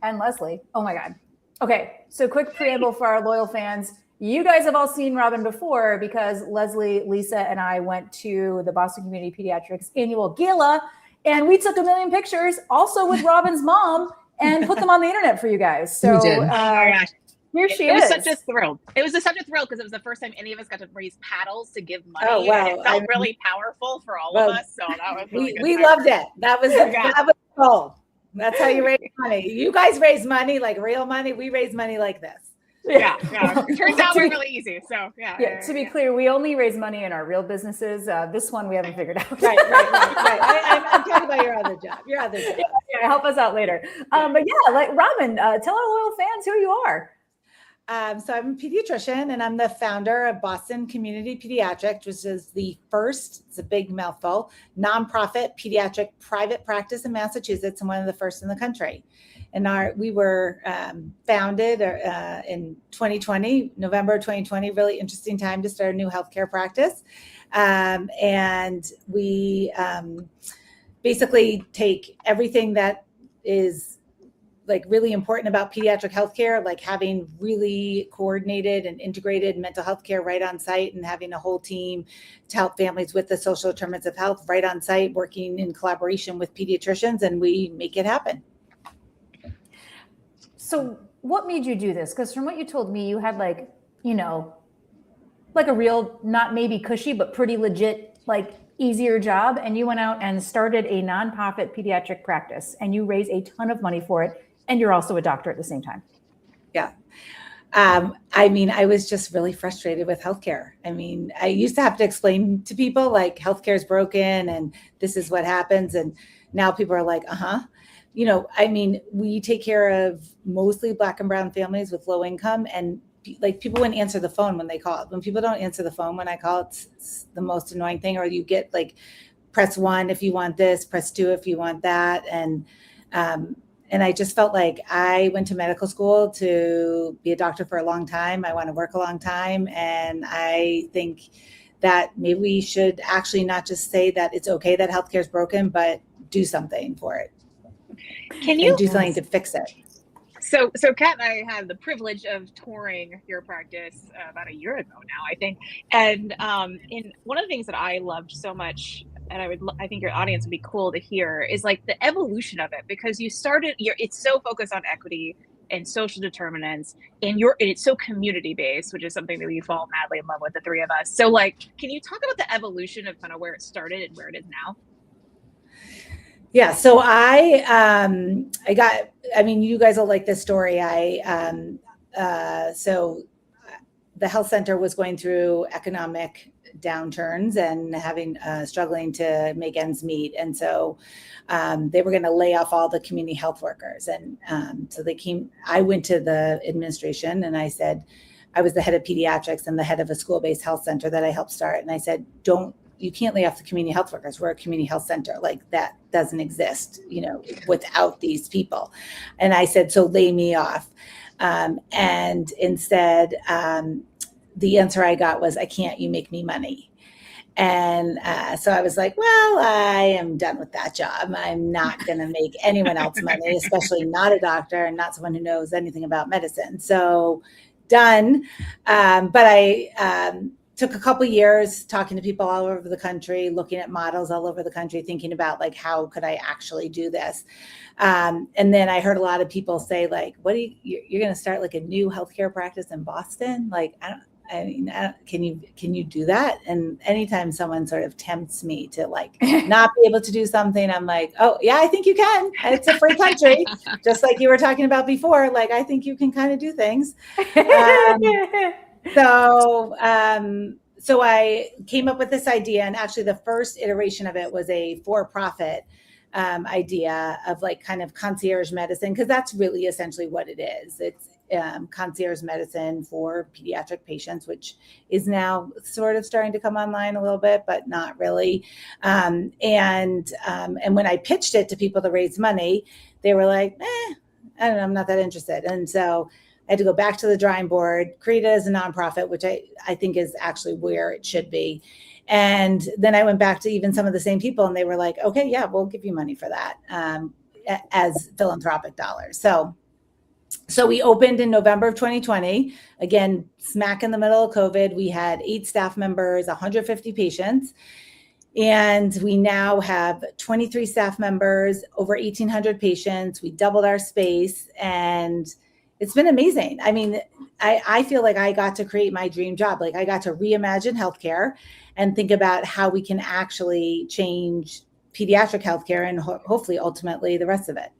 and Leslie. Oh my God. Okay. So quick preamble for our loyal fans. You guys have all seen Robyn before because Leslie, Lisa, and I went to the Boston Community Pediatrics annual gala, and we took 1 million pictures also with Robyn's mom and put them on the internet for you guys. So we did. Oh my gosh. Here she is. It was is. such a thrill. It was such a thrill because it was the first time any of us got to raise paddles to give money. Oh, wow. And it felt really powerful for all of us. So that was really good. We loved it. That was the goal. That's how you raise money. You guys raise money like real money. We raise money like this. Yeah. It turns out we're really easy. So yeah. To be clear, we only raise money in our real businesses. This one we haven't figured out. Right. I'm talking about your other job. Yeah, help us out later. But yeah, like Robyn, tell our loyal fans who you are. So I'm a pediatrician and I'm the founder of Boston Community Pediatrics, which is the first, it's a big mouthful, nonprofit pediatric private practice in Massachusetts and one of the first in the country. And we were founded in 2020, November 2020, really interesting time to start a new healthcare practice. And we basically take everything that is like really important about pediatric healthcare, like having really coordinated and integrated mental health care right on site and having a whole team to help families with the social determinants of health right on site, working in collaboration with pediatricians, and we make it happen. So what made you do this? Because from what you told me, you had like a real, not maybe cushy, but pretty legit, like easier job. And you went out and started a nonprofit pediatric practice and you raised a ton of money for it. And you're also a doctor at the same time. Yeah. I was just really frustrated with healthcare. I used to have to explain to people like healthcare is broken and this is what happens. And now people are like, we take care of mostly Black and brown families with low income, and like people wouldn't answer the phone when they call. When people don't answer the phone when I call, it's the most annoying thing. Or you get like, press 1 if you want this, press 2 if you want that. And I just felt like I went to medical school to be a doctor for a long time. I want to work a long time. And I think that maybe we should actually not just say that it's okay that healthcare is broken, but do something for it. Can you do something to fix it? So Kat and I had the privilege of touring your practice about a year ago now, I think. And in one of the things that I loved so much, and I think your audience would be cool to hear, is like the evolution of it, because you started, it's so focused on equity and social determinants, and it's so community based, which is something that we fall madly in love with, the three of us. So like, can you talk about the evolution of kind of where it started and where it is now? Yeah. So you guys will like this story. So the health center was going through economic downturns and struggling to make ends meet. And so they were going to lay off all the community health workers. And so I went to the administration and I said, I was the head of pediatrics and the head of a school-based health center that I helped start. And I said, you can't lay off the community health workers. We're a community health center. Like that doesn't exist, without these people. And I said, so lay me off. And instead, the answer I got was, I can't, you make me money. And so I was like, well, I am done with that job. I'm not going to make anyone else money, especially not a doctor and not someone who knows anything about medicine. So done. But I took a couple years talking to people all over the country, looking at models all over the country, thinking about like, how could I actually do this? And then I heard a lot of people say like, you're going to start like a new healthcare practice in Boston? Like, can you do that? And anytime someone sort of tempts me to like not be able to do something, I'm like, oh yeah, I think you can. It's a free country. Just like you were talking about before. Like, I think you can kind of do things. So I came up with this idea, and actually the first iteration of it was a for-profit idea of like kind of concierge medicine, because that's really essentially what it is. It's concierge medicine for pediatric patients, which is now sort of starting to come online a little bit, but not really. And when I pitched it to people to raise money, they were like, I don't know, I'm not that interested. And so I had to go back to the drawing board, create it as a nonprofit, which I think is actually where it should be. And then I went back to even some of the same people, and they were like, okay, yeah, we'll give you money for that as philanthropic dollars. So we opened in November of 2020, again, smack in the middle of COVID. We had 8 staff members, 150 patients. And we now have 23 staff members, over 1,800 patients. We doubled our space, and it's been amazing. I mean, I feel like I got to create my dream job. Like I got to reimagine healthcare and think about how we can actually change pediatric healthcare and hopefully ultimately the rest of it.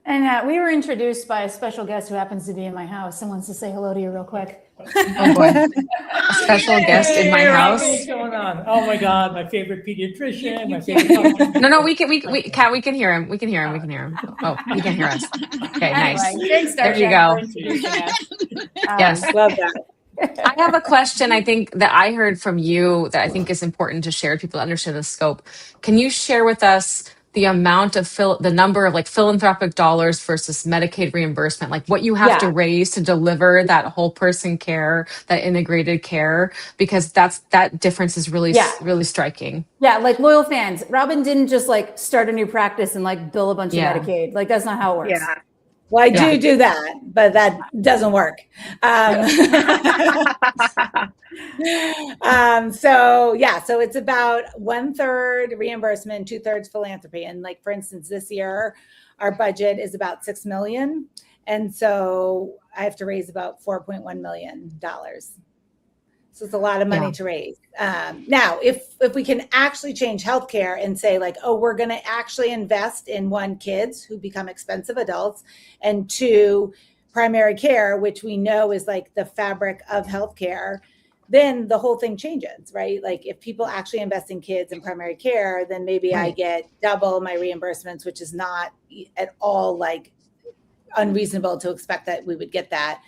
And we were introduced by a special guest who happens to be in my house and wants to say hello to you real quick. Oh boy, a special guest in my house. What's going on? Oh my God, my favorite pediatrician, my favorite. No, Kat, we can hear him. We can hear him. Oh, he can hear us. Okay, nice. Thanks, There you Darshan, go. for introducing us. Yes. Love that. I have a question I think that I heard from you that I think is important to share with people to understand the scope. Can you share with us the amount of the number of like philanthropic dollars versus Medicaid reimbursement, like what you have to raise to deliver that whole person care, that integrated care, because that difference is really, really striking. Yeah, like loyal fans, Robyn didn't just like start a new practice and like bill a bunch of Medicaid. Like that's not how it works. Yeah. Well, I do that, but that doesn't work. So it's about 1/3 reimbursement, 2/3 philanthropy. And like, for instance, this year, our budget is about $6 million. And so I have to raise about $4.1 million. So it's a lot of money to raise. Now, if we can actually change healthcare and say like, oh, we're going to actually invest in 1, kids who become expensive adults, and 2, primary care, which we know is like the fabric of healthcare, then the whole thing changes, right? Like if people actually invest in kids and primary care, then maybe I get double my reimbursements, which is not at all like unreasonable to expect that we would get that.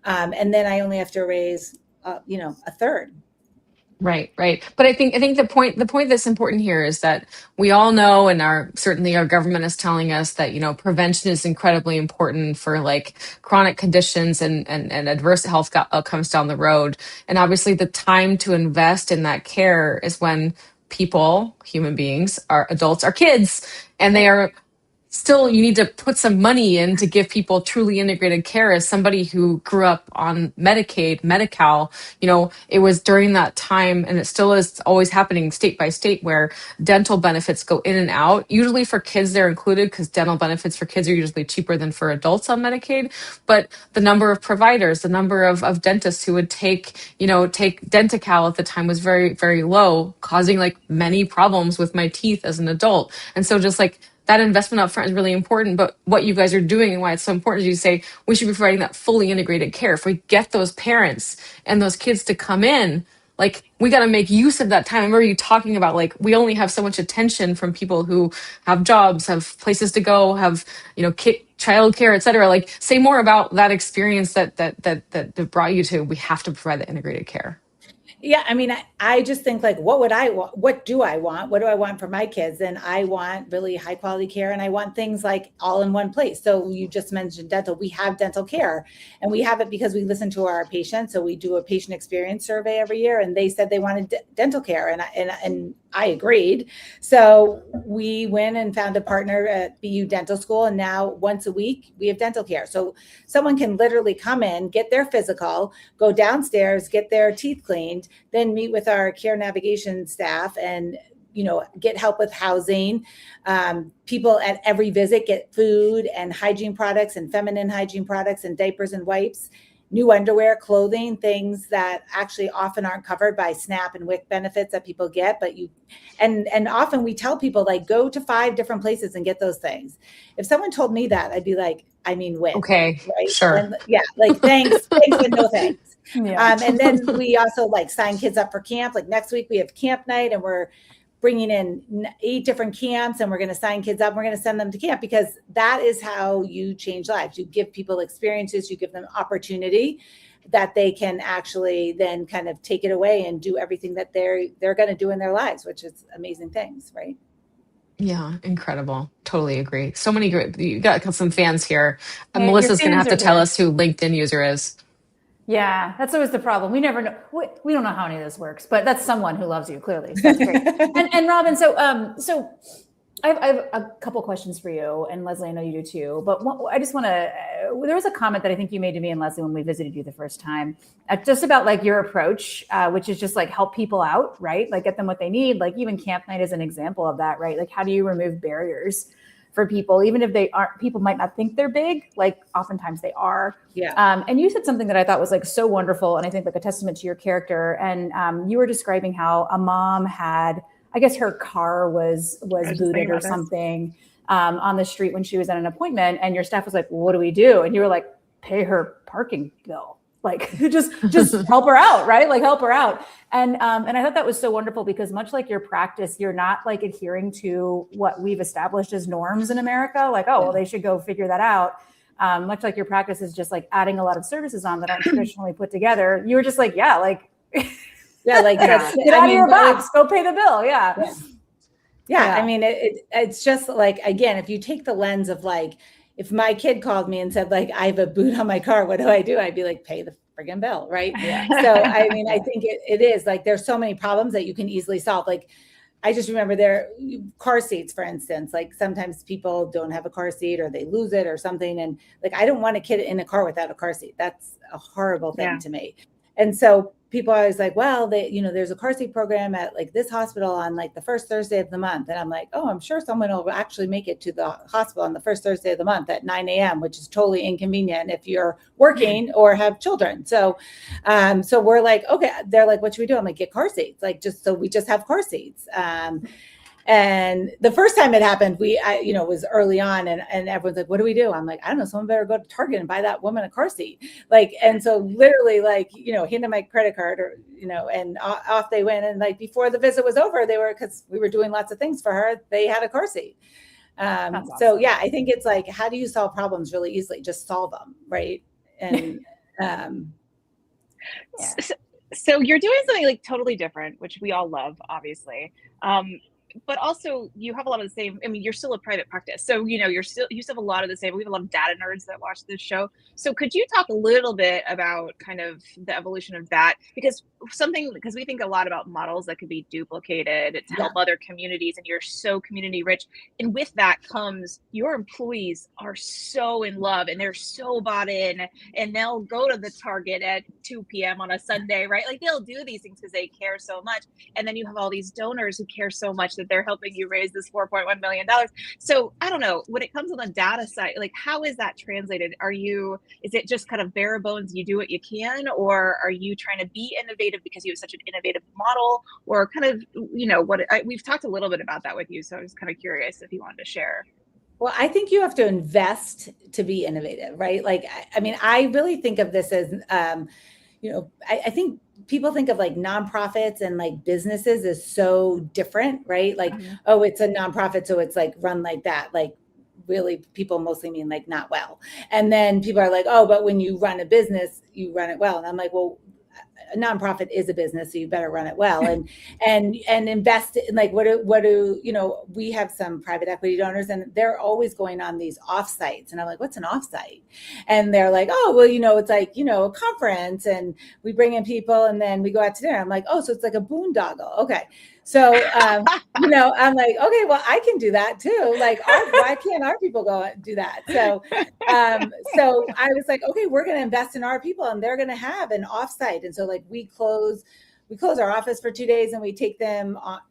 And then I only have to raise a 1/3. Right. But I think the point that's important here is that we all know, and certainly our government is telling us that, prevention is incredibly important for like chronic conditions and adverse health outcomes down the road. And obviously the time to invest in that care is when people, human beings, are adults, are kids, and they are still, you need to put some money in to give people truly integrated care. As somebody who grew up on Medicaid, Medi-Cal, it was during that time, and it still is always happening state by state, where dental benefits go in and out. Usually for kids, they're included because dental benefits for kids are usually cheaper than for adults on Medicaid. But the number of providers, the number of dentists who would take Denti-Cal at the time was very, very low, causing like many problems with my teeth as an adult. And so just like, that investment up front is really important, but what you guys are doing and why it's so important is you say we should be providing that fully integrated care. If we get those parents and those kids to come in, like we got to make use of that time. I remember you talking about like we only have so much attention from people who have jobs, have places to go, have childcare, et cetera. Like say more about that experience that brought you to we have to provide the integrated care. Yeah, I mean, I just think like, what would I want? What do I want? What do I want for my kids? And I want really high quality care, and I want things like all in one place. So you just mentioned dental. We have dental care, and we have it because we listen to our patients. So we do a patient experience survey every year, and they said they wanted dental care, and I agreed. So we went and found a partner at BU Dental School, and now once a week we have dental care. So someone can literally come in, get their physical, go downstairs, get their teeth cleaned, then meet with our care navigation staff and get help with housing. People at every visit get food and hygiene products and feminine hygiene products and diapers and wipes, new underwear, clothing, things that actually often aren't covered by SNAP and WIC benefits that people get. But and often we tell people like, go to 5 different places and get those things. If someone told me that, I'd be like, I mean, when? Okay, right? sure. And, like thanks, and no thanks. Yeah. And then we also like sign kids up for camp. Like next week we have camp night, and we're bringing in 8 different camps, and we're going to sign kids up. We're going to send them to camp, because that is how you change lives. You give people experiences, you give them opportunity that they can actually then kind of take it away and do everything that they're going to do in their lives, which is amazing things, right? Yeah, incredible. Totally agree. So many great, you got some fans here. Melissa's going to have to tell us who LinkedIn user is. Yeah, that's always the problem. We never know. We don't know how any of this works, but that's someone who loves you, clearly. So that's great. and Robyn, so I have a couple questions for you, and Leslie, I know you do too. But I just want to. There was a comment that I think you made to me and Leslie when we visited you the first time, just about like your approach, which is just like help people out, right? Like get them what they need. Like even camp night is an example of that, right? Like how do you remove barriers for people, even if they aren't, people might not think they're big, like oftentimes they are. Yeah. And you said something that I thought was like so wonderful, and I think like a testament to your character. And you were describing how a mom had, I guess her car was booted or something, on the street when she was at an appointment, and your staff was like, well, what do we do? And you were like, pay her parking bill. Like just help her out, right? Like help her out. And I thought that was so wonderful because much like your practice, you're not like adhering to what we've established as norms in America. Like, oh, well, they should go figure that out. Much like your practice is just like adding a lot of services on that aren't traditionally put together. You were just like, yeah, like, like get out of your box, go pay the bill. Yeah. I mean, it's just like, again, if you take the lens of like, if my kid called me and said like, I have a boot on my car, what do? I'd be like, pay the friggin' bill, right? Yeah. So, I mean, I think it is like, there's so many problems that you can easily solve. Like, I just remember their car seats, for instance, like sometimes people don't have a car seat or they lose it or something. And like, I don't want a kid in a car without a car seat. That's a horrible thing to me. And so people are always like, well, there's a car seat program at like this hospital on like the first Thursday of the month. And I'm like, oh, I'm sure someone will actually make it to the hospital on the first Thursday of the month at 9 a.m., which is totally inconvenient if you're working or have children. So, so we're like, okay, they're like, what should we do? I'm like, get car seats, like we just have car seats. And the first time it happened, it was early on and everyone's like, what do we do? I'm like, I don't know, someone better go to Target and buy that woman a car seat. Like, and so literally like, handed my credit card or, and off they went. And like before the visit was over, because we were doing lots of things for her, they had a car seat. Awesome. So yeah, I think it's like, how do you solve problems really easily? Just solve them. Right. And, So you're doing something like totally different, which we all love, obviously. But also you have a lot of the same, I mean, you're still a private practice. So, you still have a lot of the same, we have a lot of data nerds that watch this show. So could you talk a little bit about kind of the evolution of that? Because we think a lot about models that could be duplicated to help other communities, and you're so community rich. And with that comes your employees are so in love and they're so bought in, and they'll go to the Target at 2 p.m. on a Sunday, right? Like they'll do these things because they care so much. And then you have all these donors who care so much that they're helping you raise this $4.1 million. So I don't know, when it comes on the data side, like how is that translated? Is it just kind of bare bones, you do what you can, or are you trying to be innovative because you have such an innovative model, or kind of, we've talked a little bit about that with you. So I was kind of curious if you wanted to share. Well, I think you have to invest to be innovative, right? Like, I mean, I really think of this as, I think people think of like nonprofits and like businesses as so different, right? Like, oh, it's a nonprofit, so it's like run like that. Like really people mostly mean like not well. And then people are like, oh, but when you run a business, you run it well. And I'm like, well, a nonprofit is a business, so you better run it well and invest in like, what do we have some private equity donors and they're always going on these offsites. And I'm like, what's an offsite? And they're like, oh, well, it's like, a conference and we bring in people and then we go out to dinner. I'm like, oh, so it's like a boondoggle. Okay. So, I'm like, okay, well, I can do that too. Like, why can't our people go do that? So I was like, okay, we're going to invest in our people and they're going to have an offsite. And so like we close our office for 2 days and we take them on,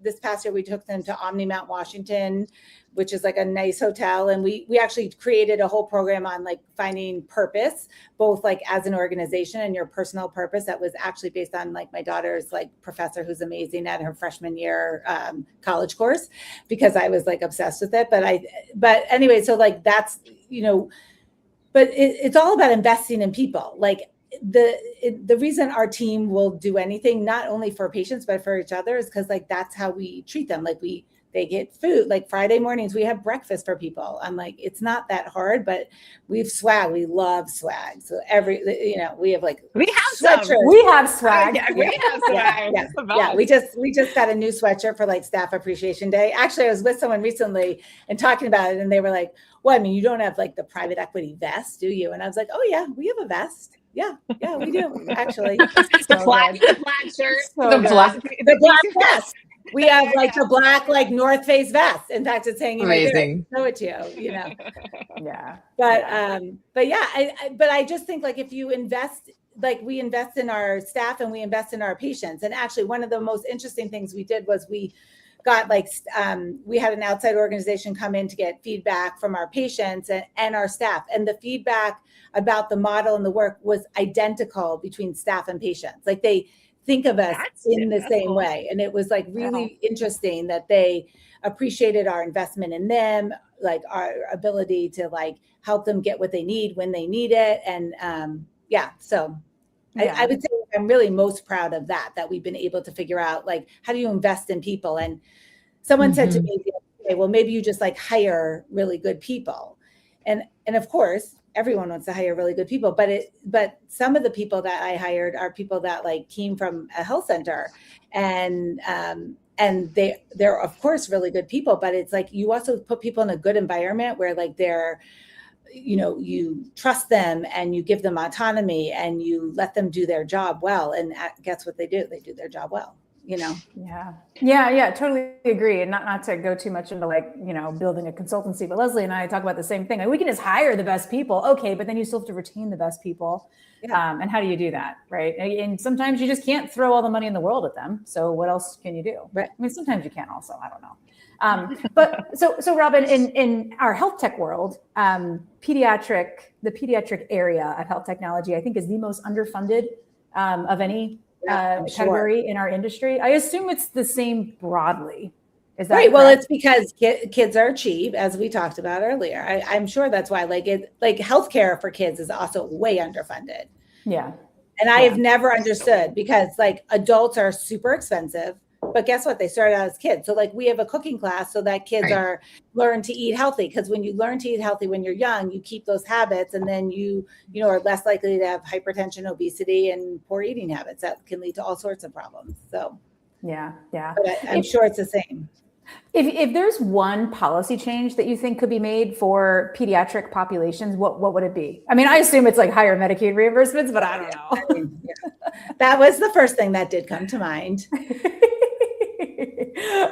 this past year, we took them to Omni-Mount, Washington, which is like a nice hotel. And we actually created a whole program on like finding purpose, both like as an organization and your personal purpose that was actually based on like my daughter's like professor who's amazing at her freshman year college course, because I was like obsessed with it. But anyway, so like that's, but it's all about investing in people. Like the reason our team will do anything, not only for patients, but for each other is because like, that's how we treat them. Like they get food, like Friday mornings, we have breakfast for people. I'm like, it's not that hard, but we have swag. We love swag. So we have like, we have sweatshirts. We have swag. We have swag. Yeah. We just got a new sweatshirt for like Staff Appreciation Day. Actually, I was with someone recently and talking about it and they were like, well, I mean, you don't have like the private equity vest, do you? And I was like, oh yeah, we have a vest. Yeah, we do actually. The black shirt. The black vest. We have like the black, like North Face vest. In fact, it's hanging amazing. Right there. Show it to you, Yeah. But yeah, I just think like if you invest, like we invest in our staff and we invest in our patients. And actually one of the most interesting things we did was we got like, we had an outside organization come in to get feedback from our patients and our staff. And the feedback about the model and the work was identical between staff and patients. Like they think of us in the same way. And it was like really interesting that they, appreciated our investment in them, like our ability to like help them get what they need when they need it. And so I would say I'm really most proud of that we've been able to figure out, like, how do you invest in people? And someone said to me, okay, well, maybe you just like hire really good people. And of course, everyone wants to hire really good people, but some of the people that I hired are people that like came from a health center, and they're of course really good people, but it's like you also put people in a good environment where like they're, you know, you trust them and you give them autonomy and you let them do their job well. And guess what they do? They do their job well, you know? Yeah, totally agree. And not to go too much into like, you know, building a consultancy, but Leslie and I talk about the same thing. Like, we can just hire the best people. Okay. But then you still have to retain the best people. And how do you do that? Right. And sometimes you just can't throw all the money in the world at them. So what else can you do? Right. I mean, sometimes you can also, I don't know. But so Robyn, in our health tech world, the pediatric area of health technology, I think, is the most underfunded of any category in our industry. I assume it's the same broadly. Is that right? correct? Well, it's because kids are cheap, as we talked about earlier. I'm sure that's why, like healthcare for kids is also way underfunded. Yeah. And I have never understood, because like adults are super expensive, but guess what? They started out as kids. So like we have a cooking class so that kids learn to eat healthy. Because when you learn to eat healthy when you're young, you keep those habits, and then you are less likely to have hypertension, obesity, and poor eating habits that can lead to all sorts of problems. So yeah. But I'm sure it's the same. If there's one policy change that you think could be made for pediatric populations, what would it be? I mean, I assume it's like higher Medicaid reimbursements, but I don't know. That was the first thing that did come to mind.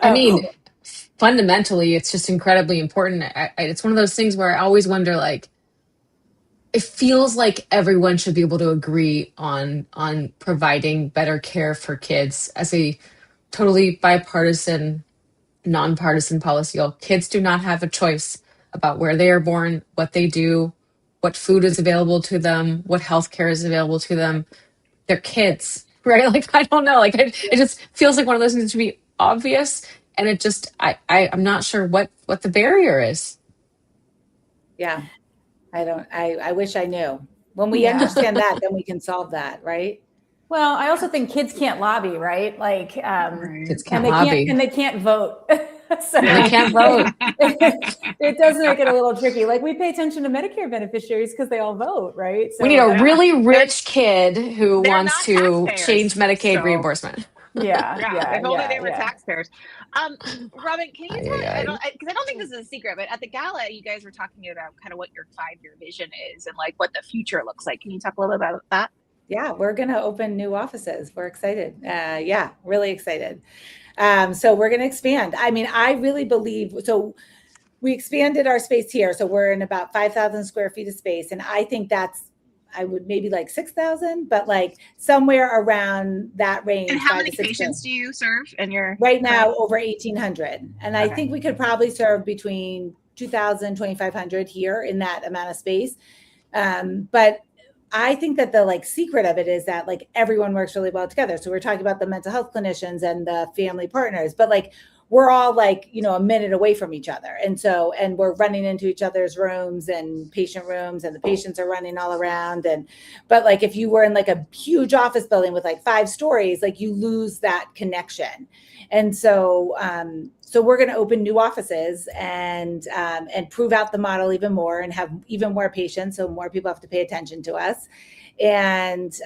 I mean, fundamentally, it's just incredibly important. It's one of those things where I always wonder, like, it feels like everyone should be able to agree on providing better care for kids as a totally bipartisan, nonpartisan policy. Kids do not have a choice about where they are born, what they do, what food is available to them, what healthcare is available to them. They're kids, right? Like, I don't know. Like, it just feels like one of those things that should be obvious. And it just, I'm not sure what the barrier is. Yeah. I wish I knew. When we understand that, then we can solve that, right? Well, I also think kids can't lobby, right? Like, Kids can't lobby. And they can't vote. So They can't vote. It does make it a little tricky. Like, we pay attention to Medicare beneficiaries because they all vote, right? So We need a really rich kid who They're wants not to taxpayers, change Medicaid so- reimbursement. If only they were taxpayers. Robyn, can you tell me, because I don't think this is a secret, but at the gala, you guys were talking about kind of what your 5-year vision is and like what the future looks like. Can you talk a little bit about that? Yeah, we're going to open new offices. We're excited. Really excited. So we're going to expand. I mean, I really believe, so we expanded our space here. So we're in about 5,000 square feet of space. And I think I would maybe like 6,000, but like somewhere around that range. And how many patients do you serve in your? Right now, over 1,800. And I think we could probably serve between 2,000, 2,500 here in that amount of space. But I think that the like secret of it is that like everyone works really well together. So we're talking about the mental health clinicians and the family partners, but like we're all like, a minute away from each other. And we're running into each other's rooms and patient rooms, and the patients are running all around. But like, if you were in like a huge office building with like 5 stories, like you lose that connection. And so we're going to open new offices and prove out the model even more and have even more patients. So more people have to pay attention to us and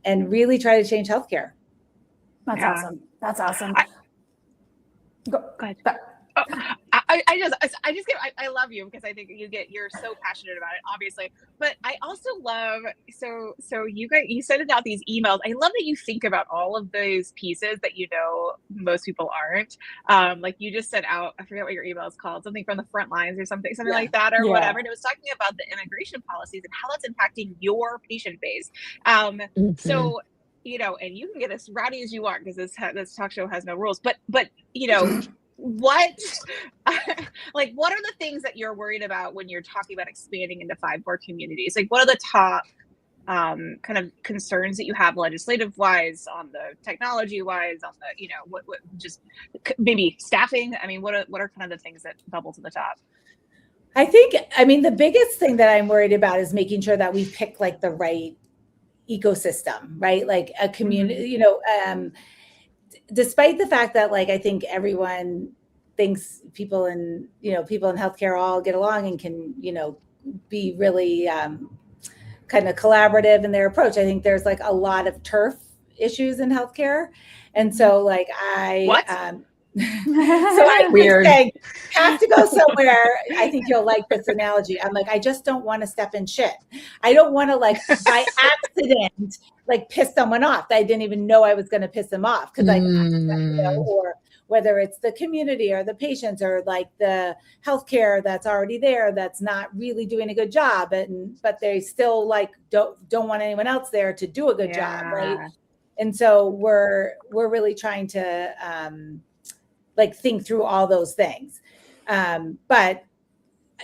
really try to change healthcare. That's awesome. That's awesome. Go ahead. I love you because I think you're so passionate about it, obviously. But I also love, so you guys, you sent out these emails. I love that you think about all of those pieces that most people aren't. Like you just sent out, I forget what your email is called, something from the front lines or something like that or whatever. And it was talking about the immigration policies and how that's impacting your patient base. So, and you can get as rowdy as you want because this talk show has no rules. But what what are the things that you're worried about when you're talking about expanding into 5 more communities? Like, what are the top kind of concerns that you have legislative wise, on the technology wise, on the, you know, what just maybe staffing? I mean, what are kind of the things that bubble to the top? I think, I mean, the biggest thing that I'm worried about is making sure that we pick like the right ecosystem, right? Like a community, you know, despite the fact that like, I think everyone thinks people in healthcare all get along and can, you know, be really kind of collaborative in their approach. I think there's like a lot of turf issues in healthcare. And so like Weird. Saying, have to go somewhere. I think you'll like this analogy. I'm like, I just don't want to step in shit. I don't want to like by accident like piss someone off. I didn't even know I was going to piss them off because you know, or whether it's the community or the patients or like the healthcare that's already there that's not really doing a good job, but they still like don't want anyone else there to do a good job, right? And so we're really trying to like think through all those things. But,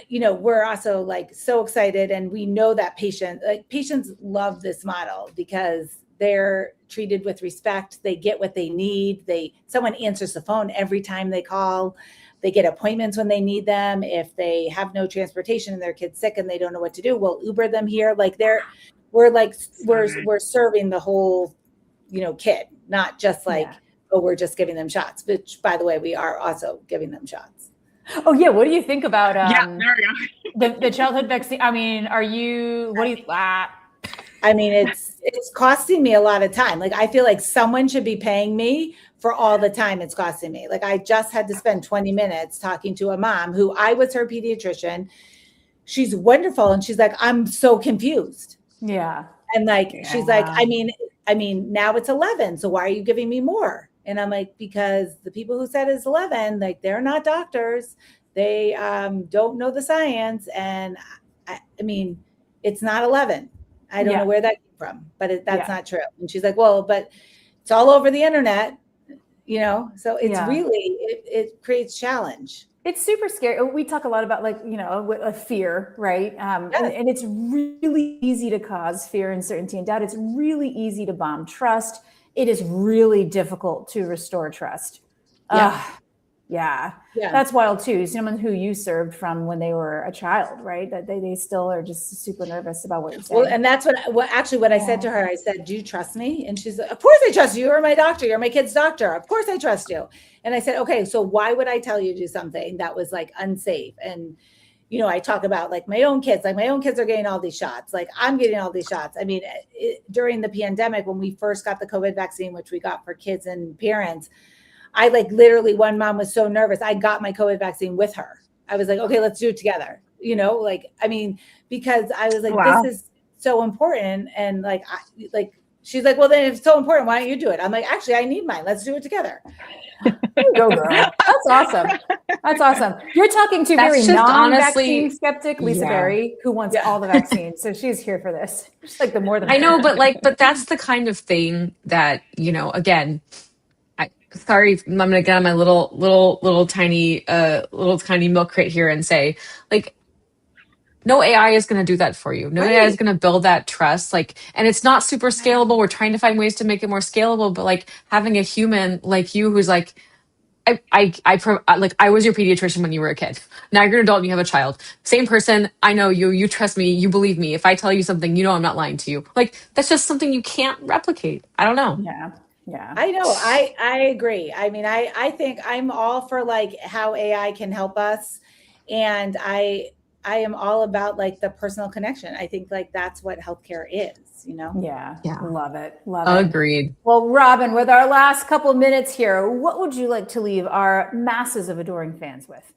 you know, we're also like so excited, and we know that patients love this model because they're treated with respect. They get what they need. Someone answers the phone every time they call. They get appointments when they need them. If they have no transportation and their kid's sick and they don't know what to do, we'll Uber them here. Like we're serving the whole, you know, kid, not just like, oh, we're just giving them shots, which by the way, we are also giving them shots. Oh yeah. What do you think about there we go. the childhood vaccine? I mean, I mean, it's costing me a lot of time. Like, I feel like someone should be paying me for all the time it's costing me. Like, I just had to spend 20 minutes talking to a mom who I was her pediatrician. She's wonderful. And she's like, I'm so confused. Yeah. And like, she's like, I mean, now it's 11. So why are you giving me more? And I'm like, because the people who said it's 11, like, they're not doctors. They don't know the science. And I mean, it's not 11. I don't know where that came from, but that's not true. And she's like, well, but it's all over the internet, you know? So it's really, it creates challenge. It's super scary. We talk a lot about like, you know, a fear, right? And it's really easy to cause fear, uncertainty, and doubt. It's really easy to bomb trust. It is really difficult to restore trust. Yeah. That's wild too. Someone who you served from when they were a child, right? That they still are just super nervous about what you're saying. Well, and that's what I said to her. I said, do you trust me? And she's like, of course I trust you. You're my doctor. You're my kid's doctor. Of course I trust you. And I said, okay, so why would I tell you to do something that was like unsafe? And, you know, I talk about like my own kids are getting all these shots. Like, I'm getting all these shots. I mean, during the pandemic, when we first got the COVID vaccine, which we got for kids and parents, I like literally, one mom was so nervous. I got my COVID vaccine with her. I was like, okay, let's do it together. You know, like, I mean, because I was like, this is so important. And like, she's like, well, then if it's so important, why don't you do it? I'm like, actually, I need mine. Let's do it together. Go girl. That's awesome. That's awesome. You're talking to a very non-vaccine skeptic, Lisa Berry, who wants all the vaccines. So she's here for this. Just like the more than I know, but that's the kind of thing that, you know, again, sorry, I'm gonna get on my little tiny milk crate here and say, like, no AI is gonna do that for you. No AI is gonna build that trust. Like, and it's not super scalable. We're trying to find ways to make it more scalable, but like having a human like you who's like, I was your pediatrician when you were a kid. Now you're an adult and you have a child. Same person. I know you. You trust me. You believe me. If I tell you something, you know I'm not lying to you. Like, that's just something you can't replicate. I don't know. Yeah. I know. I agree. I mean, I think I'm all for like how AI can help us. And I am all about like the personal connection. I think like that's what healthcare is, you know? Yeah. Love it. Agreed. Well, Robyn, with our last couple minutes here, what would you like to leave our masses of adoring fans with?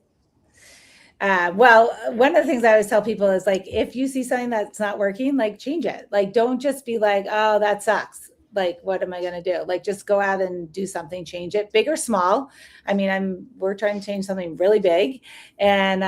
Well, one of the things I always tell people is like, if you see something that's not working, like change it. Like, don't just be like, oh, that sucks. Like, what am I going to do? Like, just go out and do something, change it, big or small. I mean, we're trying to change something really big. And,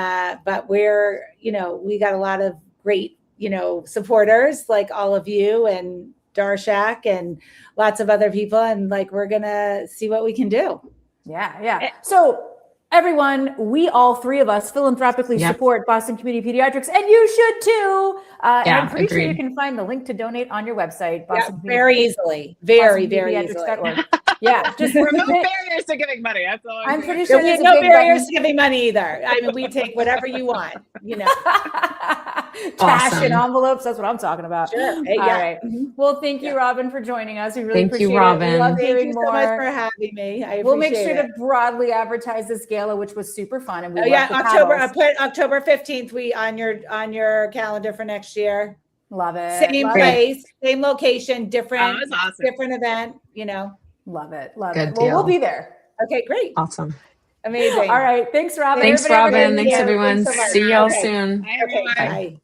but we're, you know, we got a lot of great, you know, supporters like all of you and Darshak and lots of other people. And like, we're going to see what we can do. Yeah. So everyone, we all three of us philanthropically support Boston Community Pediatrics, and you should too. And Yeah, I'm pretty sure you agreed. can find the link to donate on your website. Yeah, Boston very easily. Very, very easily. BostonPediatrics.org. Yeah, just Remove barriers to giving money. That's all I'm pretty There'll sure be there's a no big barriers button. to giving money either. I mean, we take whatever you want, you know. Cash Awesome. in envelopes. That's what I'm talking about. Sure. Hey, All yeah. right. Mhm. Well, thank you, Robyn, for joining us. We really Thank you, appreciate it. We Robyn. love Thank hearing you more. so much for having me. I appreciate We'll make sure it. to broadly advertise this gala, which was super fun, and we Oh love yeah, the October. I paddles. put October 15th. We on your calendar for next year. Love it. Same Love it. place, same location, Oh, different that's awesome. different event. You know. Love it. Love Good it. Well, we'll deal. be there. Okay, great, Awesome. amazing. All right. Thanks, Robyn. Thanks, Everybody have a Robyn. great Thanks, weekend. everyone. Thanks so much. See y'all Okay. soon. Bye, Okay, everyone. bye.